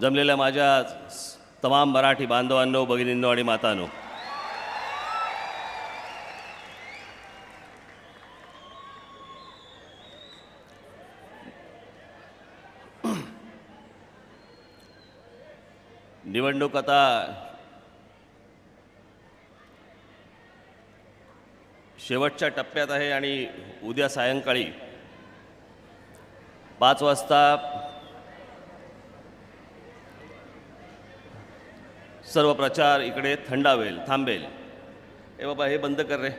जमलेल्या माझ्या तमाम मराठी बांधवांनो, भगिनींनो आणि मातांनो, निवडणूक आता शेवटच्या टप्प्यात आहे आणि उद्या सायंकाळी 5 वाजता सर्व प्रचार इकडे थांबेल. ए बाबा, हे बंद कर रे.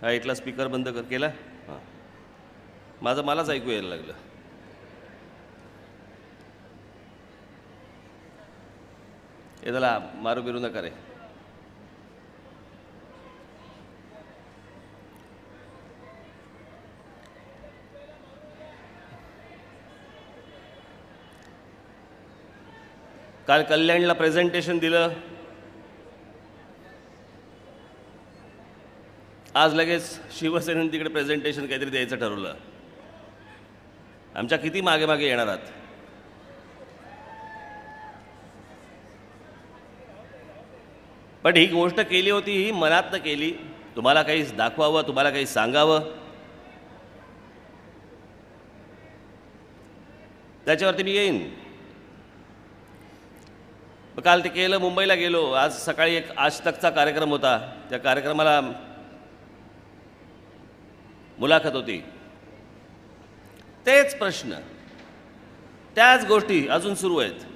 हा इथला स्पीकर बंद कर. केला? हां, मलाच ऐकू यायला लागलं. हे त्याला मारू बिरू नका रे. काल कल्याणला प्रेझेंटेशन दिलं. आज लगेच शिवसेनेने तिकडे प्रेझेंटेशन काहीतरी द्यायचं ठरवलं. आमच्या किती मागे मागे येणार आहात? पण ही गोष्ट केली होती, ही मनातनं केली. तुम्हाला काही दाखवावं, तुम्हाला काही सांगावं, त्याच्यावरती मी येईन. काल ते केलं. मुंबईला गेलो. आज सकाळी एक आज तकचा कार्यक्रम होता. त्या कार्यक्रमाला मुलाखत होती. तेच प्रश्न, त्याच गोष्टी अजून सुरू आहेत.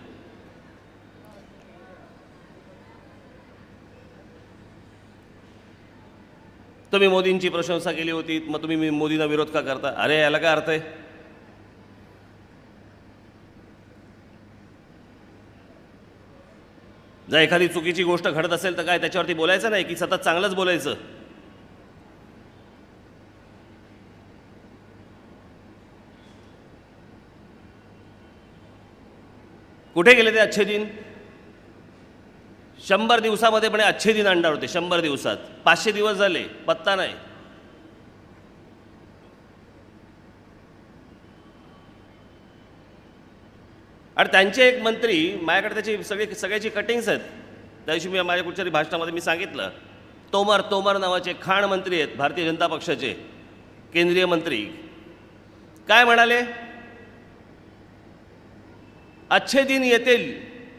तुम्ही मोदींची प्रशंसा केली होती, मग तुम्ही मोदींना विरोध का करता? अरे याला काय अर्थ आहे? जर एखादी चुकीची गोष्ट घडत असेल तर काय त्याच्यावरती बोलायचं नाही की सतत चांगलंच बोलायचं? कुठे गेले ते अच्छे दिन? 100 दिवसामध्ये पण अच्छे दिन आणणार होते. 100 दिवसात 500 दिवस झाले, पत्ता नाही. आणि त्यांचे एक मंत्री, माझ्याकडे त्याची सगळ्याची कटिंग्स आहेत. त्या दिवशी मी माझ्या कुठच्याही भाषणामध्ये मी सांगितलं, तोमर नावाचे खाण मंत्री आहेत भारतीय जनता पक्षाचे केंद्रीय मंत्री. काय म्हणाले? अच्छे दिन येतील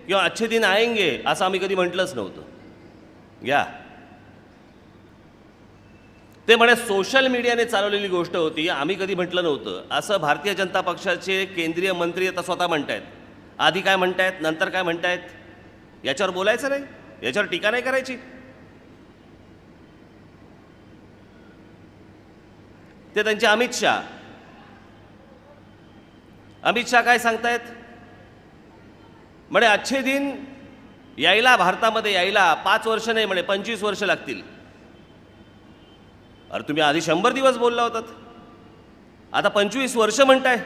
किंवा अच्छे दिन आएंगे असं आम्ही कधी म्हटलंच नव्हतं. घ्या, ते म्हणे सोशल मीडियाने चालवलेली गोष्ट होती, आम्ही कधी म्हटलं नव्हतं असं भारतीय जनता पक्षाचे केंद्रीय मंत्री आता स्वतः म्हणतायत. आधी काय म्हणतायत, नंतर काय म्हणतायत, याच्यावर बोलायचं नाही, याच्यावर टीका नाही करायची. ते त्यांचे अमित शहा काय सांगतायत? म्हणे अच्छे दिन यायला, भारतामध्ये यायला 5 वर्ष नाही म्हणे, 25 वर्ष लागतील. अरे तुम्ही आधी 100 दिवस बोलला होतात, आता 25 वर्ष म्हणताय.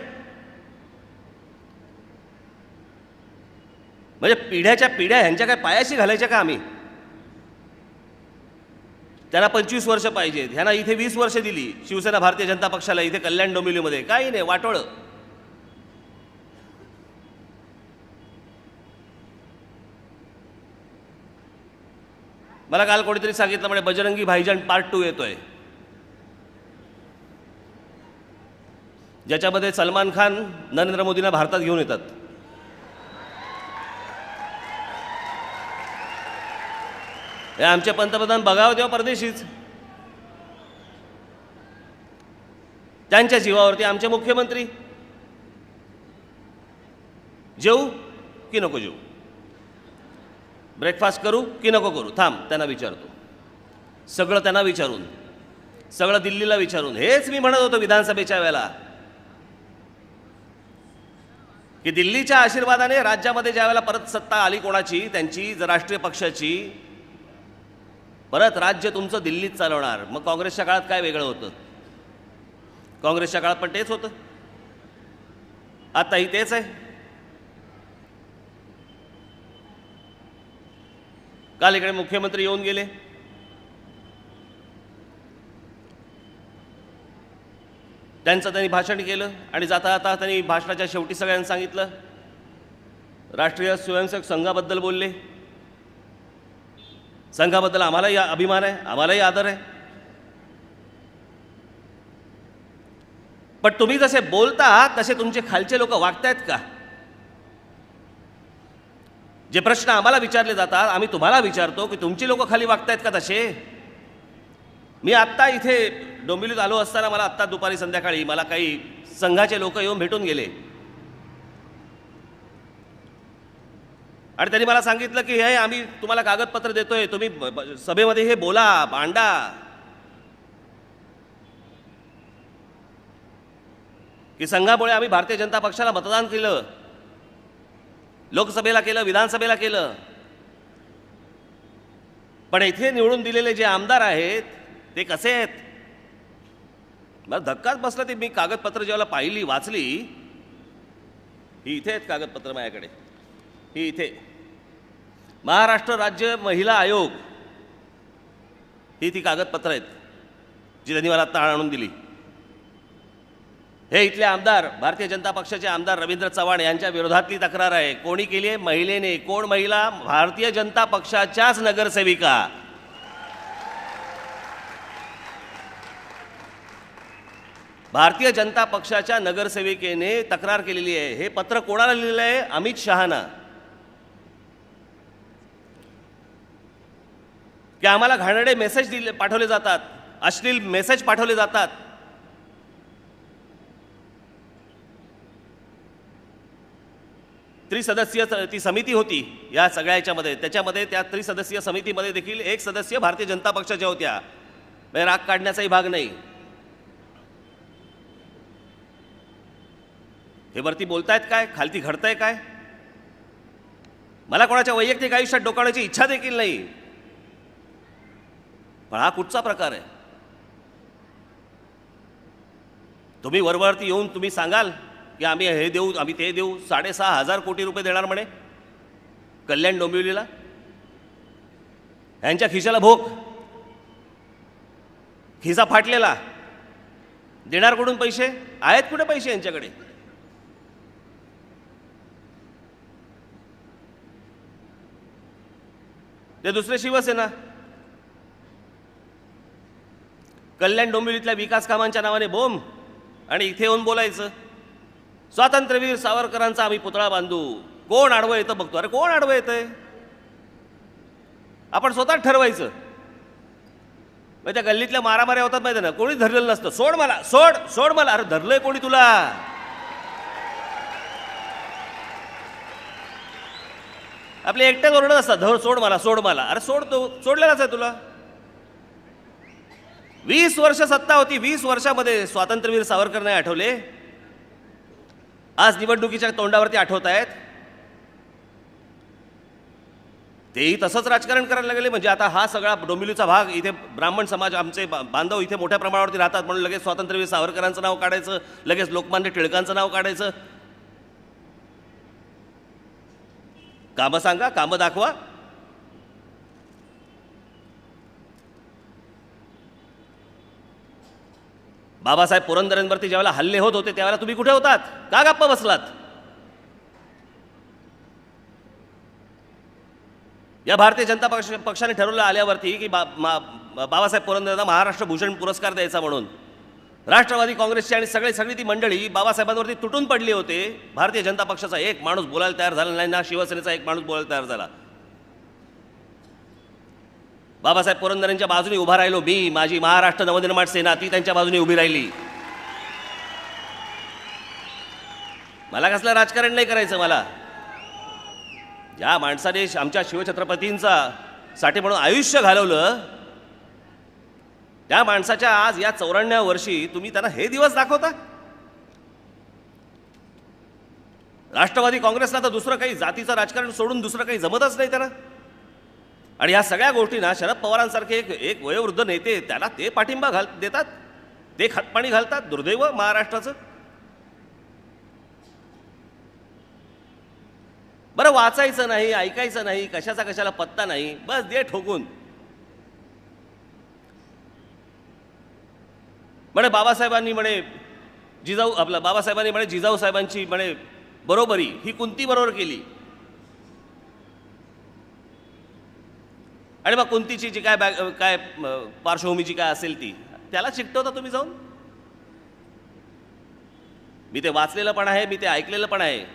म्हणजे पिढ्याच्या पिढ्या ह्यांच्या काय पायाशी घालायच्या का आम्ही? त्यांना 25 वर्ष पाहिजेत, ह्यांना इथे 20 वर्ष दिली शिवसेना भारतीय जनता पक्षाला इथे कल्याण डोंबिवलीमध्ये. काही नाही, वाटोळं. मला काल कोणीतरी सांगितलं म्हणे बजरंगी भाईजान पार्ट 2 येतोय, ज्याच्यामध्ये सलमान खान नरेंद्र मोदींना भारतात घेऊन येतात. हे आमचे पंतप्रधान बघावं तेव्हा परदेशीच. त्यांच्या जीवावरती आमचे मुख्यमंत्री. जेवू की नको जेवू, ब्रेकफास्ट करू की नको करू, थांब त्यांना विचारतो. सगळं त्यांना विचारून, सगळं दिल्लीला विचारून. हेच मी म्हणत होतो विधानसभेच्या वेळेला की दिल्लीच्या आशीर्वादाने राज्यामध्ये ज्या वेळेला परत सत्ता आली कोणाची, त्यांची राष्ट्रीय पक्षाची, परत राज्य तुमचं दिल्लीत चालवणार. मग काँग्रेसच्या काळात काय वेगळं होतं? काँग्रेसच्या काळात पण तेच होतं, आताही तेच आहे. काल इकडे मुख्यमंत्री येऊन गेले. त्यांचं त्यांनी भाषण केलं आणि जाता जाता त्यांनी भाषणाच्या शेवटी सगळ्यांना सांगितलं, राष्ट्रीय स्वयंसेवक संघाबद्दल बोलले. संघाबद्दल आम्हालाही अभिमान आहे, आम्हालाही आदर आहे. पण तुम्ही जसे बोलता तसे तुमचे खालचे लोक वागतायत का? जे प्रश्न आम्हाला विचारले जातात आम्ही तुम्हाला विचारतो की तुमची लोक खाली वागतायत का तसे? मी आत्ता इथे डोंबिवलीत आलो असताना मला आत्ता दुपारी संध्याकाळी मला काही संघाचे लोक येऊन भेटून गेले आणि त्यांनी मला सांगितलं की हे आम्ही तुम्हाला कागदपत्र देतोय, तुम्ही सभेमध्ये हे बोला, मांडा. की संघामुळे आम्ही भारतीय जनता पक्षाला मतदान केलं, लोकसभेला केलं, विधानसभेला केलं. पण इथे निवडून दिलेले जे आमदार आहेत ते कसे आहेत? मला धक्काच बसला. ते मी कागदपत्र जेव्हा पाहिली, वाचली, ही इथे आहेत कागदपत्र माझ्याकडे, ही इथे महाराष्ट्र राज्य महिला आयोग, ही ती कागदपत्र आहेत जी त्यांनी मला आत्ता आणून दिली. हे इथले आमदार, भारतीय जनता पक्षाचे आमदार रवींद्र चव्हाण यांच्या विरोधातली तक्रार आहे. कोणी केली आहे? महिलेने. कोण महिला? भारतीय जनता पक्षाच्याच नगरसेविका. भारतीय जनता पक्षाच्या नगरसेविकेने तक्रार केलेली आहे. हे पत्र कोणाला लिहिलं आहे? अमित शहाना. की आम्हाला घाणेरडे मेसेज पाठवले जातात, अश्लील मेसेज पाठवले जातात. त्रिसदस्यीय ती समिती होती या सगळ्याच्यामध्ये, त्याच्यामध्ये त्या त्रिसदस्यीय समितीमध्ये देखील एक सदस्य भारतीय जनता पक्षाच्या होत्या. म्हणजे राग काढण्याचाही भाग नाही. हे वरती बोलतायत काय, खालती घडतंय काय? मला कोणाच्या वैयक्तिक आयुष्यात डोकावण्याची इच्छा देखील नाही. पण हा कुठचा प्रकार आहे? तुम्ही वरवरती येऊन तुम्ही सांगाल की आम्ही हे देऊ, आम्ही ते देऊ, 6,500 कोटी रुपये देणार म्हणे कल्याण डोंबिवलीला. यांच्या खिशाला भोग, खिसा फाटलेला. देणार कुठून पैसे? आहेत कुठे पैसे यांच्याकडे? ते दुसरे शिवसेना. कल्याण डोंबिवलीतल्या विकास कामांच्या नावाने बोंब आणि इथे येऊन बोलायचं स्वातंत्र्यवीर सावरकरांचा आम्ही पुतळा बांधू. कोण आडवं येतं बघतो. अरे कोण आडवं येतंय? आपण स्वतः ठरवायचं. मग त्या गल्लीतल्या मारामाऱ्या होतात माहिती ना, कोणी धरलेलं नसतं. सोड मला, सोड सोड मला. अरे धरलंय कोणी तुला? आपले एकट्याच ओरडत असतात, धर सोड मला, सोड मला. अरे सोडतो, सोडलेलाच आहे तुला. 20 वर्ष सत्ता होती, 20 वर्षामध्ये स्वातंत्र्यवीर सावरकर नाही आठवले. आज निवडणुकीच्या तोंडावरती आठवत आहेत. तेही तसंच राजकारण करायला लागले. म्हणजे आता हा सगळा डोंबिवलीचा भाग, इथे ब्राह्मण समाज आमचे बांधव इथे मोठ्या प्रमाणावरती राहतात म्हणून लगेच स्वातंत्र्यवीर सावरकरांचं नाव काढायचं, लगेच लोकमान्य टिळकांचं नाव काढायचं. कामं सांगा, कामं दाखवा. बाबासाहेब पुरंदरेंवरती ज्यावेळेला हल्ले होत होते त्यावेळेला तुम्ही कुठे होतात? का गप्पा बसलात? या भारतीय जनता पक्षाने ठरवलं आल्यावरती की बाबासाहेब पुरंदरेंना महाराष्ट्र भूषण पुरस्कार द्यायचा म्हणून राष्ट्रवादी काँग्रेसची आणि सगळी ती मंडळी बाबासाहेबांवरती तुटून पडली होते. भारतीय जनता पक्षाचा एक माणूस बोलायला तयार झाला नाही ना, शिवसेनेचा एक माणूस बोलायला तयार झाला. बाबासाहेब पुरंदरेंच्या बाजूने उभा राहिलो मी, माझी महाराष्ट्र नवनिर्माण सेना ती त्यांच्या बाजूने उभी राहिली. मला कसलं राजकारण नाही करायचं. मला ज्या माणसाने आमच्या शिवछत्रपतींचा साठी म्हणून आयुष्य घालवलं त्या माणसाच्या आज या 94व्या वर्षी तुम्ही त्यांना हे दिवस दाखवता. राष्ट्रवादी काँग्रेसला तर दुसरं काही जातीचं राजकारण सोडून दुसरं काही जमतच नाही त्यांना. आणि ह्या सगळ्या गोष्टींना शरद पवारांसारखे एक वयोवृद्ध नेते त्याला ते पाठिंबा देतात, ते खतपाणी घालतात. दुर्दैव महाराष्ट्राचं. बरं वाचायचं नाही, ऐकायचं नाही, कशाचा पत्ता नाही, बस दे ठोकून. म्हणे बाबासाहेबांनी म्हणे जिजाऊ आपला बाबासाहेबांनी म्हणे जिजाऊ साहेबांची म्हणे बरोबरी ही कुंती बरोबर केली, आणि मग कुंतीची जी काय पार्श्वभूमीची काय असेल ती त्याला चिकटवता तुम्ही जाऊन. मी ते वाचलेलं पण आहे, मी ते ऐकलेलं पण आहे.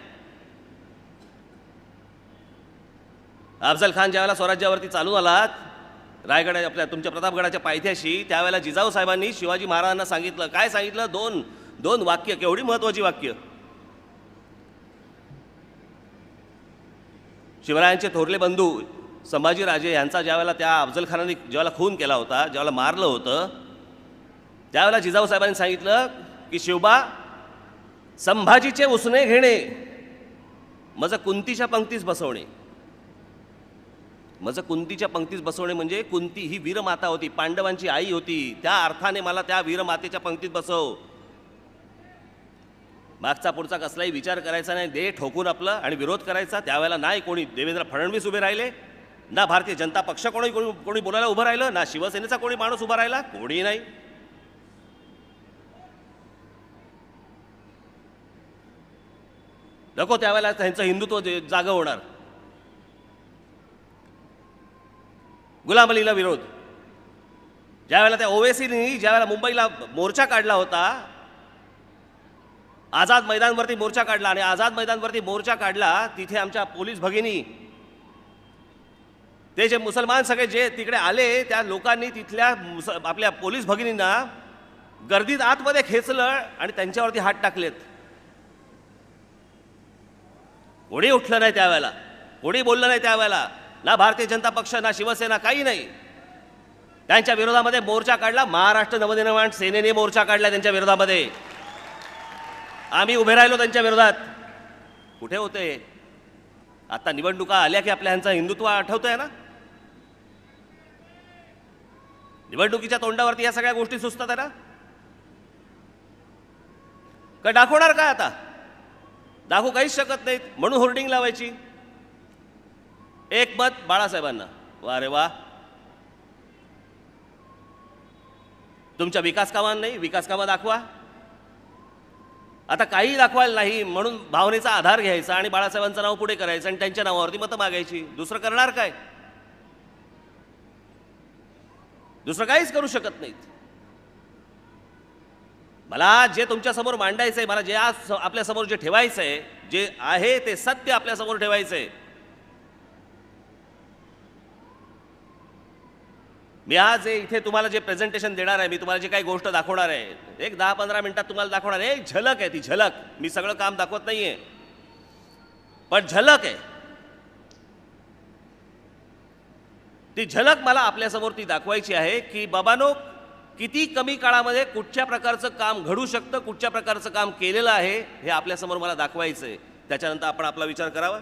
अफजल खान ज्यावेळेला स्वराज्यावरती चालून आलात रायगड आपल्या तुमच्या प्रतापगडाच्या पायथ्याशी, त्यावेळेला जिजाऊ साहेबांनी शिवाजी महाराजांना सांगितलं, काय सांगितलं, दोन वाक्य, केवढी महत्वाची वाक्य. शिवरायांचे थोरले बंधू संभाजीराजे यांचा ज्यावेळेला त्या अफजल खानाने ज्यावेळेला खून केला होता, ज्यावेळेला मारलं होतं, त्यावेळेला जिजाऊ साहेबांनी सांगितलं की शिवबा, संभाजीचे उसने घेणे मज कुंतीच्या पंक्तीस बसवणे. मज कुंतीच्या पंक्तीस बसवणे म्हणजे कुंती ही वीरमाता होती, पांडवांची आई होती, त्या अर्थाने मला त्या वीरमातेच्या पंक्तीत बसव. मागचा पुढचा कसलाही विचार करायचा नाही, दे ठोकून आपलं आणि विरोध करायचा. त्यावेळेला नाही कोणी देवेंद्र फडणवीस उभे राहिले, ना भारतीय जनता पक्ष कोणी बोलायला उभं राहिलं, ना शिवसेनेचा कोणी माणूस उभा राहिला, कोणी नाही. नको त्यावेळेला त्यांचं हिंदुत्व जागं होणार. गुलाम अलीला विरोध, ज्यावेळेला त्या ओवेसीनी ज्यावेळेला मुंबईला मोर्चा काढला होता, आझाद मैदानवरती मोर्चा काढला, आणि आझाद मैदानवरती मोर्चा काढला तिथे आमच्या पोलीस भगिनी, ते जे मुसलमान सगळे जे तिकडे आले त्या लोकांनी तिथल्या आपल्या पोलीस भगिनींना गर्दीत आतमध्ये खेचलं आणि त्यांच्यावरती हात टाकलेत. कोणी उठलं नाही त्यावेळेला, कोणी बोललं नाही त्यावेळेला, ना भारतीय जनता पक्ष ना शिवसेना, काही नाही. त्यांच्या विरोधामध्ये मोर्चा काढला, महाराष्ट्र नवनिर्माण सेनेने मोर्चा काढला त्यांच्या विरोधामध्ये. आम्ही उभे राहिलो त्यांच्या विरोधात. कुठे होते आता? निवडणुका आल्या की आपल्या ह्यांचं हिंदुत्व आठवतंय ना. निवडणुकीच्या तोंडावरती या सगळ्या गोष्टी सुचतात आहे ना. का दाखवणार काय आता? दाखवू काहीच शकत नाहीत, म्हणून होर्डिंग लावायची. एक मत बाळासाहेबांना. वा रे वा, तुमच्या विकास कामांना नाही, विकास कामं दाखवा. आता काही दाखवायला नाही म्हणून भावनेचा आधार घ्यायचा आणि बाळासाहेबांचं नाव पुढे करायचं आणि त्यांच्या नावावरती मतं मागायची. दुसरं करणार काय? दुसरं काहीच करू शकत नाहीत. मला जे तुमच्यासमोर मांडायचं आहे, मला जे आज आपल्यासमोर जे ठेवायचं आहे, जे आहे ते सत्य आपल्यासमोर ठेवायचं आहे. मी आज इथे तुम्हाला जे प्रेझेंटेशन देणार आहे, मी तुम्हाला जे काही गोष्ट दाखवणार आहे, एक 10-15 मिनिटात तुम्हाला दाखवणार आहे. एक झलक आहे, ती झलक. मी सगळं काम दाखवत नाहीये, पण झलक आहे. ती झलक मला आपल्यासमोर ती दाखवायची आहे की बाबांनो, किती कमी काळामध्ये कुठच्या प्रकारचं काम घडू शकतं, कुठच्या प्रकारचं काम केलेलं आहे हे आपल्यासमोर मला दाखवायचं आहे. त्याच्यानंतर आपण आपला विचार करावा.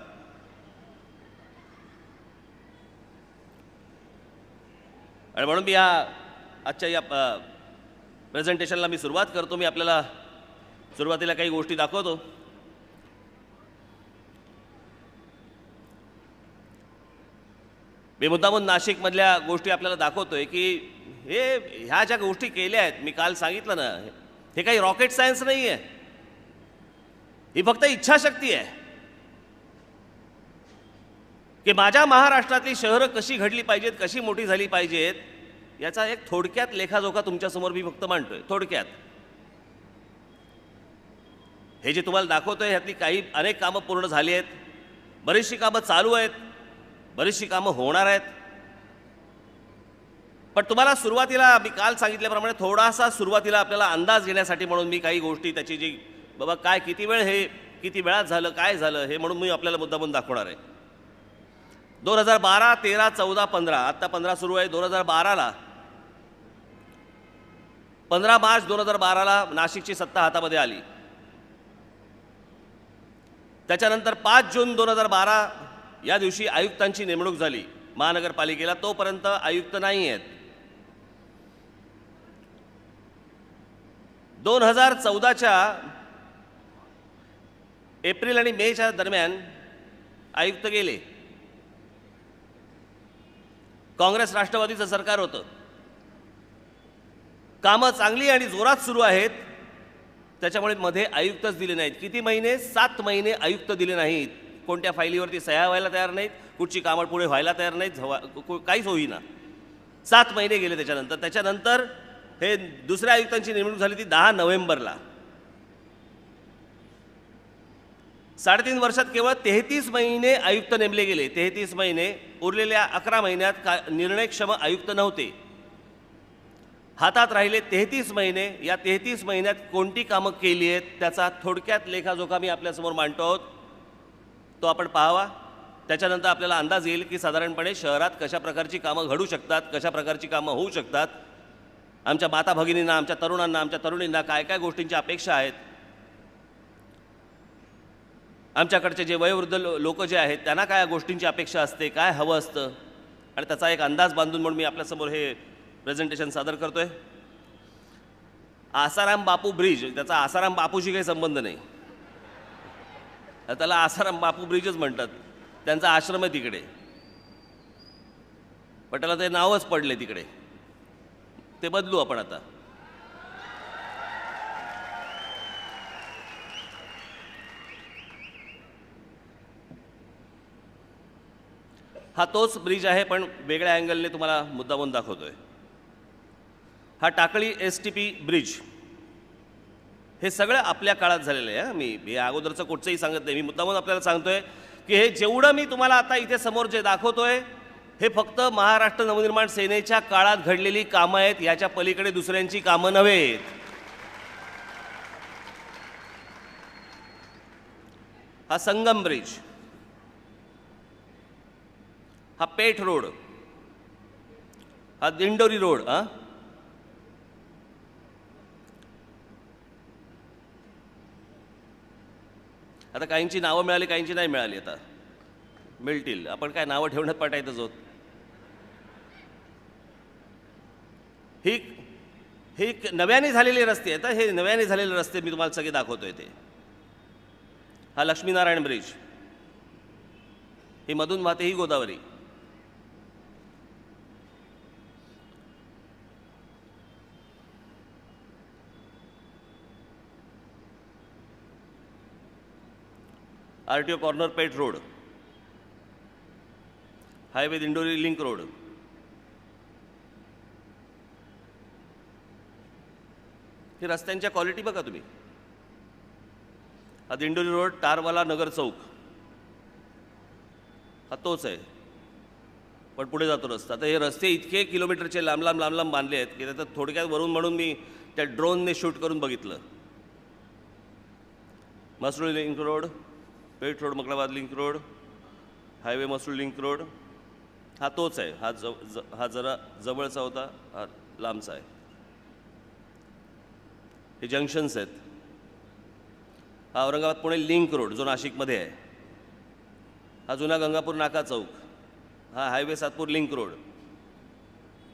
आणि म्हणून मी आजच्या या प्रेझेंटेशनला मी सुरुवात करतो. मी आपल्याला सुरुवातीला काही गोष्टी दाखवतो. मी मुद्दामून नाशिकमधल्या गोष्टी आपल्याला दाखवतोय की ह्या ज्या गोष्टी केल्या आहेत, मी काल सांगितलं ना, हे काही रॉकेट सायन्स नाही आहे, ही फक्त इच्छाशक्ती आहे की माझ्या महाराष्ट्रातली शहरं कशी घडली पाहिजेत, कशी मोठी झाली पाहिजेत, याचा एक थोडक्यात लेखाजोखा तुमच्यासमोर मी फक्त मांडतोय. थोडक्यात हे जे तुम्हाला दाखवतोय ह्यातली काही अनेक कामं पूर्ण झाली आहेत, बरीचशी कामं चालू आहेत, बरीचशी कामं होणार आहेत. पण तुम्हाला सुरुवातीला मी काल सांगितल्याप्रमाणे थोडासा सुरुवातीला आपल्याला अंदाज घेण्यासाठी म्हणून मी काही गोष्टी त्याची जी बाबा काय किती वेळात झालं, काय झालं हे म्हणून मी आपल्याला मुद्दामून दाखवणार आहे. 2012, 13, 14, 15, आत्ता 15 सुरू आहे. 2012ला 15 मार्च 2012ला नाशिकची सत्ता हातामध्ये आली. त्याच्यानंतर 5 जून 2012 या दिवशी आयुक्तांची नेमणूक झाली महानगरपालिकेला. तोपर्यंत आयुक्त नाही आहेत. 2014च्या एप्रिल आणि मेच्या दरम्यान आयुक्त गेले. काँग्रेस राष्ट्रवादीचं सरकार होतं. कामं चांगली आणि जोरात सुरू आहेत. त्याच्यामुळे मध्ये आयुक्तच दिले नाहीत. किती महिने? 7 महिने आयुक्त दिले नाहीत. कोणत्या फाईलीवरती सह्या व्हायला तयार नाहीत, कुठची कामं पुढे व्हायला तयार नाहीत, काहीच होईना. 7 महिने गेले. त्याच्यानंतर हे दुसऱ्या आयुक्तांची नेमणूक झाली ती 10 नोव्हेंबरला. 3.5 वर्षात केवळ 33 महिने आयुक्त नेमले गेले. 33 महिने. उरलेल्या 11 महिन्यात निर्णयक्षम आयुक्त नव्हते. हातात राहिले 33 महिने. या 33 महिन्यात कोणती कामं केली आहेत त्याचा थोडक्यात लेखाजोखा मी आपल्यासमोर मांडतो आहोत. तो आपण पाहावा. त्याच्यानंतर आपल्याला अंदाज येईल की साधारणपणे शहरात कशा प्रकारची कामं घडू शकतात, कशा प्रकारची कामं होऊ शकतात. आमच्या माता भगिनींना, आमच्या तरुणांना, आमच्या तरुणींना काय काय गोष्टींची अपेक्षा आहेत. आमच्याकडचे जे वयोवृद्ध लोक जे आहेत त्यांना काय गोष्टींची अपेक्षा असते, काय हवं असतं, आणि त्याचा एक अंदाज बांधून म्हणून मी आपल्यासमोर हे प्रेझेंटेशन सादर करतोय. आसाराम बापू ब्रिज, त्याचा आसाराम बापूशी काही संबंध नाही, त्याला आसाराम बापू ब्रिजच म्हणतात. त्यांचा आश्रम आहे तिकडे, पण त्याला ते नावच पडले तिकडे. ते बदलू आपण आता. हा तोच ब्रिज आहे, पण वेगळ्या अँगलने तुम्हाला मुद्दामून दाखवतोय. हा टाकळी STP ब्रिज. हे सगळं आपल्या काळात झालेलं आहे. मी हे अगोदरचं कुठचंही सांगत नाही. मी मुद्दामून आपल्याला सांगतोय की हे जेवढं मी तुम्हाला आता इथे समोर जे दाखवतोय हे फक्त महाराष्ट्र नवनिर्माण सेनेच्या काळात घडलेली कामं आहेत. याच्या पलीकडे दुसऱ्यांची कामं नव्हेत. हा संगम ब्रिज. हा पेठ रोड. हा दिंडोरी रोड. आता काहींची नावं मिळाली, काहींची नाही मिळाली. आता मिळतील. आपण काय नावं ठेवण्यात पटायतच होत. ही नव्याने झालेले रस्ते आहेत. हे नव्याने झालेले रस्ते मी तुम्हाला सगळे दाखवतोय ते. हा लक्ष्मीनारायण ब्रिज. ही मधून वाहते ही Godavari. RTO corner Peth road. Highway Dindori link road. ही रस्त्यांच्या क्वालिटी बघा तुम्ही. हा दिंडोरी रोड, टारवाला नगर चौक. हा तोच आहे, पण पुढे जातो रस्ता. आता हे रस्ते इतके किलोमीटरचे लांब लांब लांब लांब बांधले आहेत की त्याचं थोडक्यात वरून म्हणून मी त्या ड्रोनने शूट करून बघितलं. Masrul link road, Peth road, Makalabad link road, highway Masrul link road. हा तोच आहे. हा जरा जवळचा होता, हा लांबचा आहे. हे जंक्शन्स आहेत. हा औरंगाबाद पुणे लिंक रोड जो नाशिकमध्ये आहे. हा जुना गंगापूर नाका चौक. हा हायवे सातपूर लिंक रोड.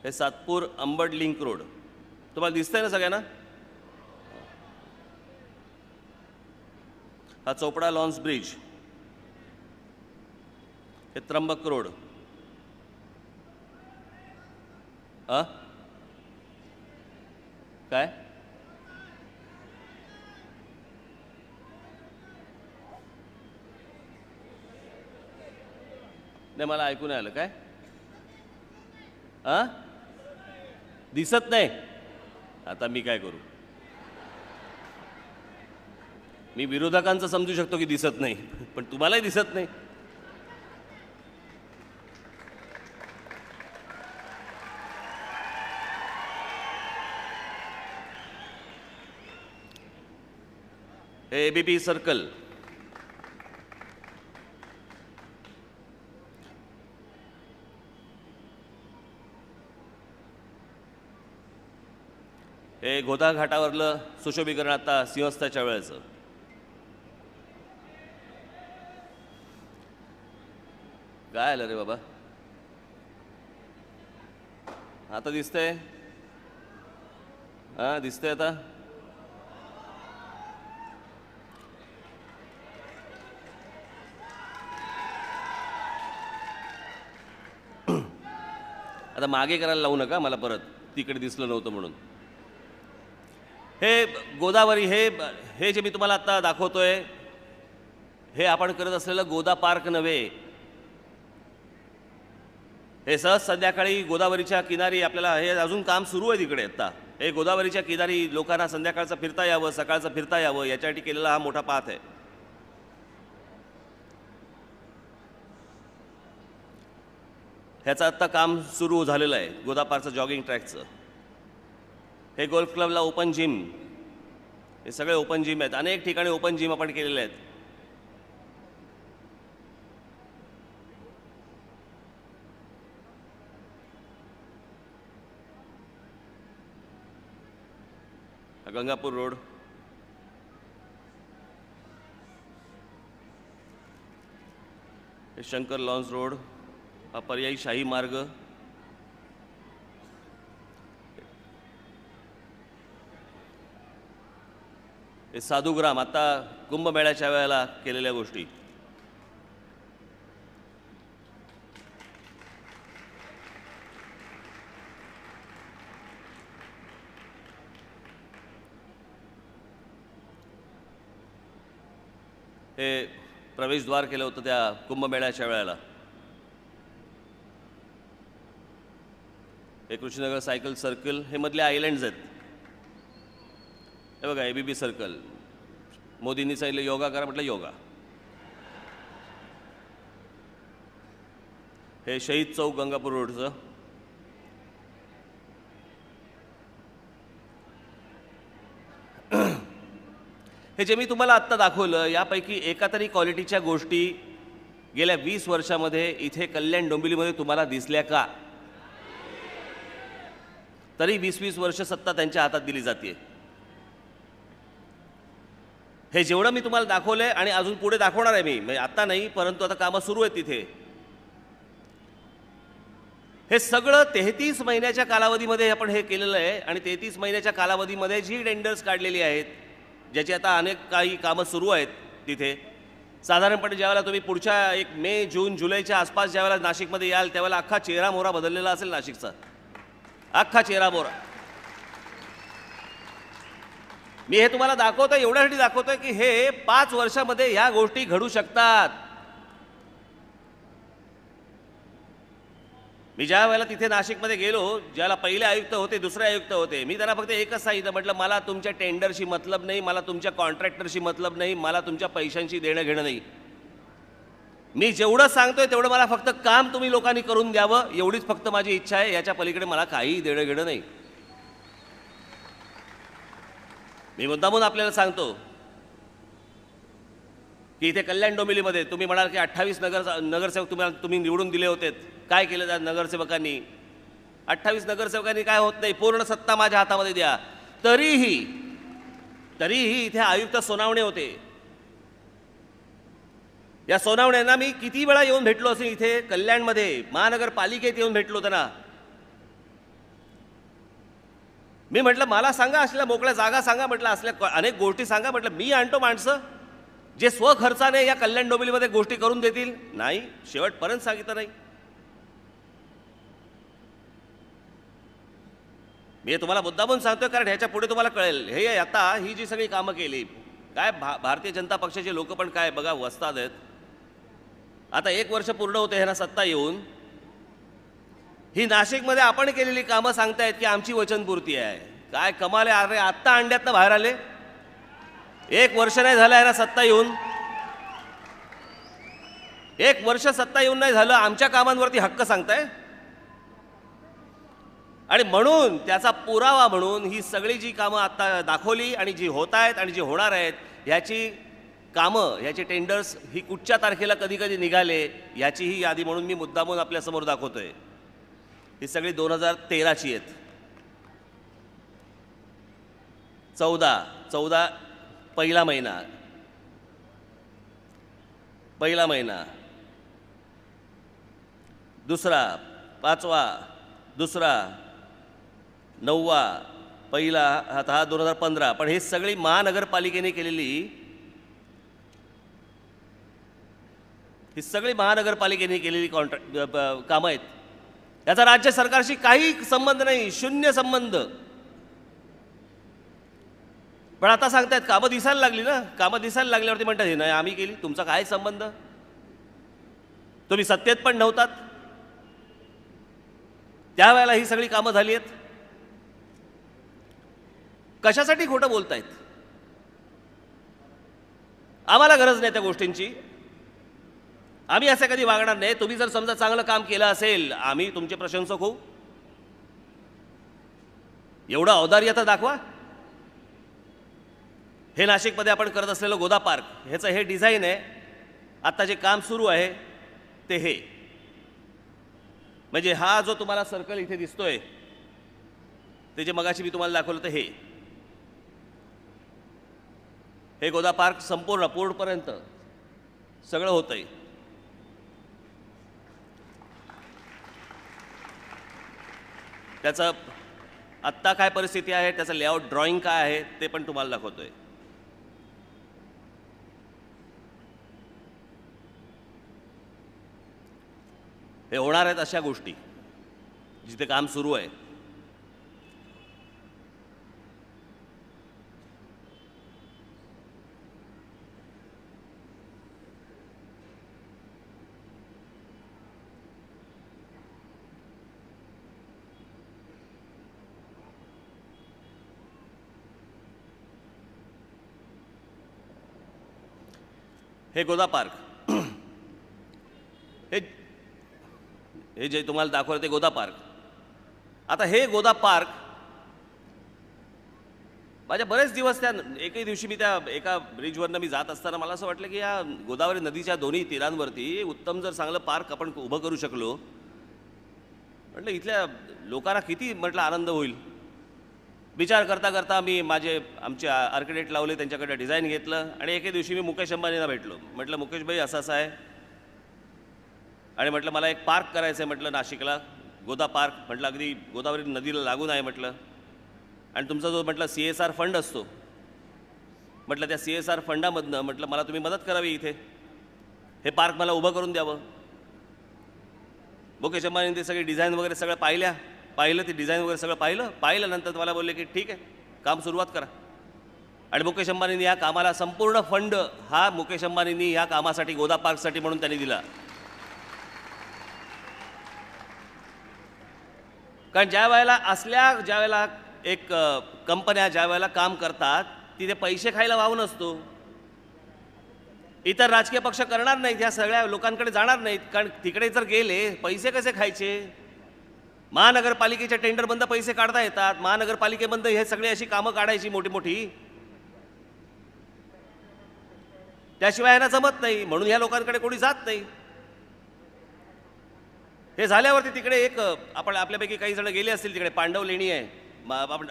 हे सातपूर अंबड लिंक रोड. तुम्हाला दिसतंय ना सगळ्यांना? हा चोपडा लॉन्स ब्रिज. हे त्र्यंबक रोड. काय नाही, मला ऐकून आलं. काय दिसत नाही? आता मी काय करू? मी विरोधकांचं समजू शकतो की दिसत नाही, पण तुम्हालाही दिसत नाही. ABP circle. हे गोदा घाटावरलं सुशोभीकरण आता सिंहस्थाच्या वेळेचं. काय आलं रे बाबा? आता दिसतंय? दिसतंय आता? आता मागे करायला लावू नका मला परत, तिकडे दिसलं नव्हतं म्हणून. हे गोदावरी हे जे मी तुम्हाला आता दाखवतोय हे आपण करत असलेलं गोदा पार्क नव्हे. हे सहज संध्याकाळी गोदावरीच्या किनारी आपल्याला हे अजून काम सुरू आहे तिकडे. आता हे गोदावरीच्या किनारी लोकांना संध्याकाळचं फिरता यावं, सकाळचं फिरता यावं याच्यासाठी केलेला हा मोठा पाथ आहे. ह्याचं आत्ता काम सुरू झालेलं आहे गोदा पार्कचं, जॉगिंग ट्रॅकचं. हे गोल्फ क्लबला ओपन जिम, हे सगळे ओपन जिम आहेत. अनेक ठिकाणी ओपन जिम आपण केलेले आहेत. गंगापूर रोड, हे शंकर लॉन्स रोड, हा पर्यायी शाही मार्ग, हे साधुग्राम आता कुंभमेळ्याच्या वेळेला केलेल्या गोष्टी. हे प्रवेशद्वार केलं होतं त्या कुंभमेळ्याच्या वेळेला. हे कृष्णनगर सायकल सर्कल, हे मधले आयलँड्स आहेत. हे बघा ABB सर्कल, मोदींनी सांगितलं योगा करा, म्हटलं योगा. हे शहीद चौक गंगापूर रोडचं. हे जे मी तुम्हाला आत्ता दाखवलं यापैकी एका तरी क्वालिटीच्या गोष्टी गेल्या 20 वर्षामध्ये इथे कल्याण डोंबिवलीमध्ये तुम्हाला दिसल्या का? तरी 20-20 वर्ष सत्ता त्यांच्या हातात दिली जाते. हे जेवढं मी तुम्हाला दाखवलंय आणि अजून पुढे दाखवणार आहे मी, म्हणजे आता नाही परंतु आता कामं सुरू आहेत तिथे. हे सगळं 33 महिन्याच्या कालावधीमध्ये आपण हे केलेलं आहे. आणि 33 महिन्याच्या कालावधीमध्ये जी टेंडर्स काढलेली आहेत, ज्याची आता अनेक काही कामं सुरू आहेत तिथे. साधारणपणे ज्यावेळेला तुम्ही पुढच्या एक मे, जून, जुलैच्या आसपास ज्यावेळेला नाशिकमध्ये याल त्यावेळेला अख्खा चेहरा मोहरा बदललेला असेल नाशिकचा, अख्खा चेहरा मोहरा. मी हे तुम्हाला दाखवतोय एवढ्यासाठी दाखवतोय की हे 5 वर्षामध्ये ह्या गोष्टी घडू शकतात. मी ज्या वेळेला तिथे नाशिकमध्ये गेलो, ज्याला पहिले आयुक्त होते, दुसरे आयुक्त होते, मी त्यांना फक्त एकच सांगितलं, म्हटलं मला तुमच्या टेंडरशी मतलब नाही, मला तुमच्या कॉन्ट्रॅक्टरशी मतलब नाही, मला तुमच्या पैशांशी देणं घेणं नाही. मी जेवढं सांगतोय तेवढं मला फक्त काम तुम्ही लोकांनी करून द्यावं एवढीच फक्त माझी इच्छा आहे. याच्या पलीकडे मला काहीही देणं घेणं नाही. मी मुद्दामून आपल्याला सांगतो की इथे कल्याण डोंबिवलीमध्ये तुम्ही म्हणाल की 28 नगरसेवक तुम्ही निवडून दिले होते, काय केलं त्या नगरसेवकांनी? 28 नगरसेवकांनी काय होत नाही, पूर्ण सत्ता माझ्या हातामध्ये द्या. तरीही इथे आयुक्त सोनावणे होते. या सोनावण्यांना मी किती वेळा येऊन भेटलो असेल, इथे कल्याणमध्ये महानगरपालिकेत येऊन भेटलो त्यांना. मी म्हटलं मला सांगा, असल्या मोकळ्या जागा सांगा, म्हटलं असल्या अनेक गोष्टी सांगा, म्हटलं मी आणतो माणसं जे स्वखर्चाने या कल्याण डोंबिवलीमध्ये गोष्टी करून देतील. नाही, शेवटपर्यंत सांगितलं नाही. मी तुम्हाला मुद्दामून सांगतोय कारण ह्याच्या पुढे तुम्हाला कळेल. हे आता ही जी सगळी कामं केली काय, भारतीय जनता पक्षाचे लोक पण काय बघा वस्ताद आहेत. आता 1 वर्ष पूर्ण होते ह्यांना सत्ता येऊन. ही नाशिकमध्ये आपण केलेली कामं सांगतायत की आमची वचनपूर्ती आहे. काय कमाल आहे. अरे आत्ता अंड्यातनं बाहेर आले, 1 वर्ष नाही झालं ह्यांना सत्ता येऊन. 1 वर्ष सत्ता येऊन नाही झालं, आमच्या कामांवरती हक्क सांगताय. आणि म्हणून त्याचा पुरावा म्हणून ही सगळी जी कामं आता दाखवली आणि जी होत आहेत आणि जी होणार आहेत ह्याची कामं, ह्याचे टेंडर्स ही कुठच्या तारखेला कधी कधी निघाले याचीही यादी म्हणून मी मुद्दामून आपल्यासमोर दाखवतोय. ही सगळी 2013ची आहेत. 14 पहिला महिना, दुसरा, 5वा, दुसरा, 9वा, पहिला, हा 2015. पण हे सगळी महानगरपालिकेने केलेली, ही सगळी महानगरपालिकेने केलेली कामं आहेत. याचा राज्य सरकारशी काही संबंध नाही, शून्य संबंध. पण आता सांगतायत कामं दिसायला लागली ना, कामं दिसायला लागल्यावरती म्हणतात हे नाही आम्ही केली, तुमचा काय संबंध? तुम्ही सत्तेत पण नव्हतात त्यावेळेला ही सगळी कामं झाली आहेत. कशासाठी खोटं बोलतायत? आम्हाला गरज नाही त्या गोष्टींची, आम्ही असं कधी वागणार नाही. तुम्ही जर समजा चांगलं काम केलं असेल आम्ही तुमचे प्रशंसक होऊ, एवढं औदार्य तर दाखवा. हे नाशिकमध्ये आपण करत असलेलं गोदा पार्क ह्याचं हे डिझाईन आहे. आत्ता जे काम सुरू आहे ते हे म्हणजे हा जो तुम्हाला सर्कल इथे दिसतोय ते जे मगाशी मी तुम्हाला दाखवलं तर हे गोदा पार्क संपूर्ण पूर्णपर्यंत सगळं होतंय. त्याचं आत्ता काय परिस्थिती आहे, त्याचं लेआउट ड्रॉइंग काय आहे ते पण तुम्हाला दाखवतोय. हे होणार आहेत अशा गोष्टी जिथे काम सुरू आहे. हे गोदा पार्क हे जे तुम्हाला दाखवलं ते गोदा पार्क. आता हे गोदा पार्क माझ्या बरेच दिवस त्या एकही दिवशी मी त्या एका ब्रिजवरनं मी जात असताना मला असं वाटलं की या गोदावरी नदीच्या दोन्ही तीरांवरती उत्तम जर चांगलं पार्क आपण उभं करू शकलो म्हटलं इथल्या लोकांना किती म्हटलं आनंद होईल. विचार करता करता मी आमचे आर्किटेक्ट लावले, त्यांच्याकडे डिझाईन घेतलं आणि एके दिवशी मी मुकेश अंबानींना भेटलो. म्हटलं मुकेश भाई असं असं आहे आणि म्हटलं मला एक पार्क करायचं आहे म्हटलं नाशिकला, गोदा पार्क. म्हटलं अगदी गोदावरी नदीला लागून आहे म्हटलं आणि तुमचा जो म्हटलं CSR फंड असतो म्हटलं त्या CSR फंडामधनं म्हटलं मला तुम्ही मदत करावी, इथे हे पार्क मला उभं करून द्यावं. मुकेश अंबानींनी ते सगळे डिझाईन वगैरे सगळं पाहिलं ते डिझाईन वगैरे सगळं पाहिल्यानंतर मला बोलले की ठीक आहे काम सुरुवात करा. आणि मुकेश अंबानींनी या कामाला संपूर्ण फंड हा मुकेश अंबानींनी या कामासाठी गोदा पार्कसाठी म्हणून त्यांनी दिला. कारण ज्या वेळेला एक कंपन्या ज्या वेळेला काम करतात तिथे पैसे खायला वाव नसतो. इतर राजकीय पक्ष करणार नाहीत, ह्या सगळ्या लोकांकडे जाणार नाहीत. कारण तिकडे जर गेले पैसे कसे खायचे? महानगरपालिकेच्या टेंडर बंद पैसे काढता येतात, महानगरपालिकेबंद हे सगळे अशी कामं काढायची मोठी मोठी, त्याशिवाय यांना जमत नाही. म्हणून ह्या लोकांकडे कोणी जात नाही. हे झाल्यावरती तिकडे एक आपल्यापैकी काही जण गेले असतील, तिकडे पांडव लेणी आहे.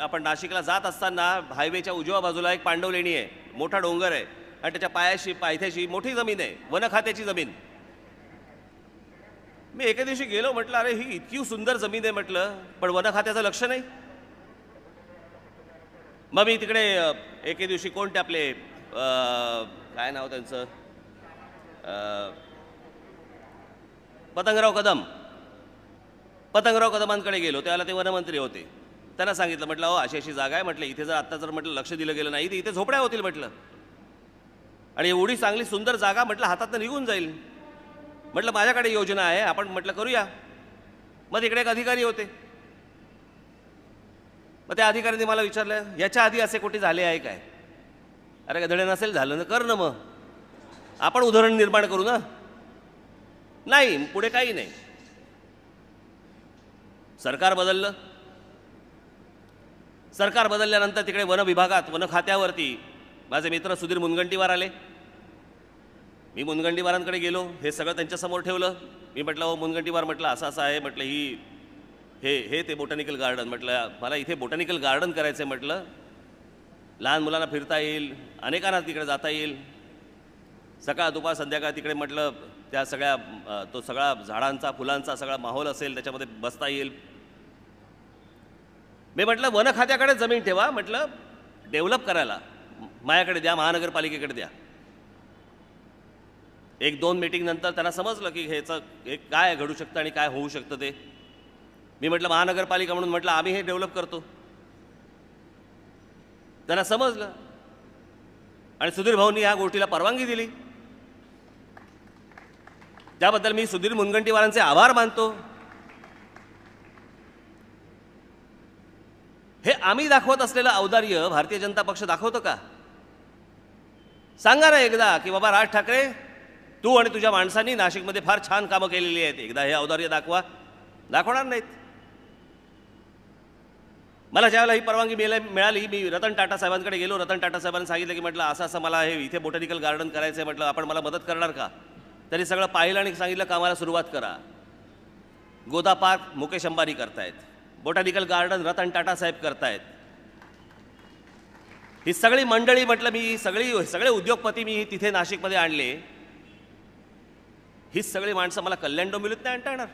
आपण नाशिकला जात असताना हायवेच्या उजव्या बाजूला एक पांडव लेणी आहे, मोठा डोंगर आहे आणि त्याच्या पायथ्याशी मोठी जमीन आहे, वन खात्याची जमीन. मी एके दिवशी गेलो, म्हटलं अरे ही इतकी सुंदर जमीन आहे म्हटलं, पण वन खात्याचं लक्ष नाही. मग मी तिकडे एके दिवशी कोणते आपले काय नाव त्यांचं पतंगराव कदमांकडे गेलो. त्यावेळेला ते वनमंत्री होते. त्यांना सांगितलं म्हटलं अहो अशी जागा आहे म्हटलं, इथे जर आत्ता जर म्हटलं लक्ष दिलं गेलं नाही तर इथे झोपड्या होतील म्हटलं, आणि एवढी चांगली सुंदर जागा म्हटलं हातातनं निघून जाईल. म्हटलं माझ्याकडे योजना आहे, आपण म्हटलं करूया. मग तिकडे एक अधिकारी होते. मग त्या अधिकाऱ्यांनी मला विचारलं याच्या आधी असे कुठे झाले आहे काय? अरे गधडे नसेल झालं ना कर ना, मग आपण उदाहरण निर्माण करू ना. नाही, पुढे काही नाही. सरकार बदलल्यानंतर तिकडे वन विभागात वन खात्यावरती माझे मित्र सुधीर मुनगंटीवार आले. मी मुनगंटीवारांकडे गेलो, हे सगळं त्यांच्यासमोर ठेवलं. मी म्हटलं हो मुनगंटीवार म्हटलं असं असं आहे म्हटलं, हे ते बोटॅनिकल गार्डन म्हटलं मला इथे बोटॅनिकल गार्डन करायचं आहे म्हटलं, लहान मुलांना फिरता येईल, अनेकांना तिकडे जाता येईल, सकाळ दुपार संध्याकाळ तिकडे म्हटलं त्या तो सगळा झाडांचा फुलांचा सगळा माहोल असेल, त्याच्यामध्ये बसता येईल. मी म्हटलं वन खात्याकडे जमीन ठेवा म्हटलं, डेव्हलप करायला माझ्याकडे द्या, महानगरपालिकेकडे द्या. 1-2 मीटिंग नंतर त्यांना समजलं की ह्याचं काय घडू शकतं आणि काय होऊ शकतं ते. मी म्हटलं महानगरपालिका म्हणून म्हटलं आम्ही हे डेव्हलप करतो. त्यांना समजलं. आणि सुधीर भाऊंनी ह्या गोष्टीला परवानगी दिली, त्याबद्दल मी सुधीर मुनगंटीवारांचे आभार मानतो. हे आम्ही दाखवत असलेलं औदार्य भारतीय जनता पक्ष दाखवतो का? सांगा ना एकदा की बाबा राज ठाकरे, तू आणि तुझ्या माणसांनी नाशिकमध्ये फार छान कामं केलेली आहेत, एकदा हे औदार्य दाखवा. दाखवणार नाहीत. मला ज्यावेळेला ही परवानगी मिळाली, मी रतन टाटा साहेबांकडे गेलो. रतन टाटा साहेबांनी सांगितलं की म्हटलं असं असं मला हे इथे बोटॅनिकल गार्डन करायचं आहे, म्हटलं आपण मला मदत करणार का? त्यांनी सगळं पाहिलं आणि सांगितलं कामाला सुरुवात करा. गोदा पार्क मुकेश अंबानी करतायत, बोटॅनिकल गार्डन रतन टाटा साहेब करतायत. ही सगळी मंडळी म्हटलं मी सगळे उद्योगपती मी तिथे नाशिकमध्ये आणले. ही सगळी माणसं मला कल्याण डोंबिवलीत नाही आणता येणार.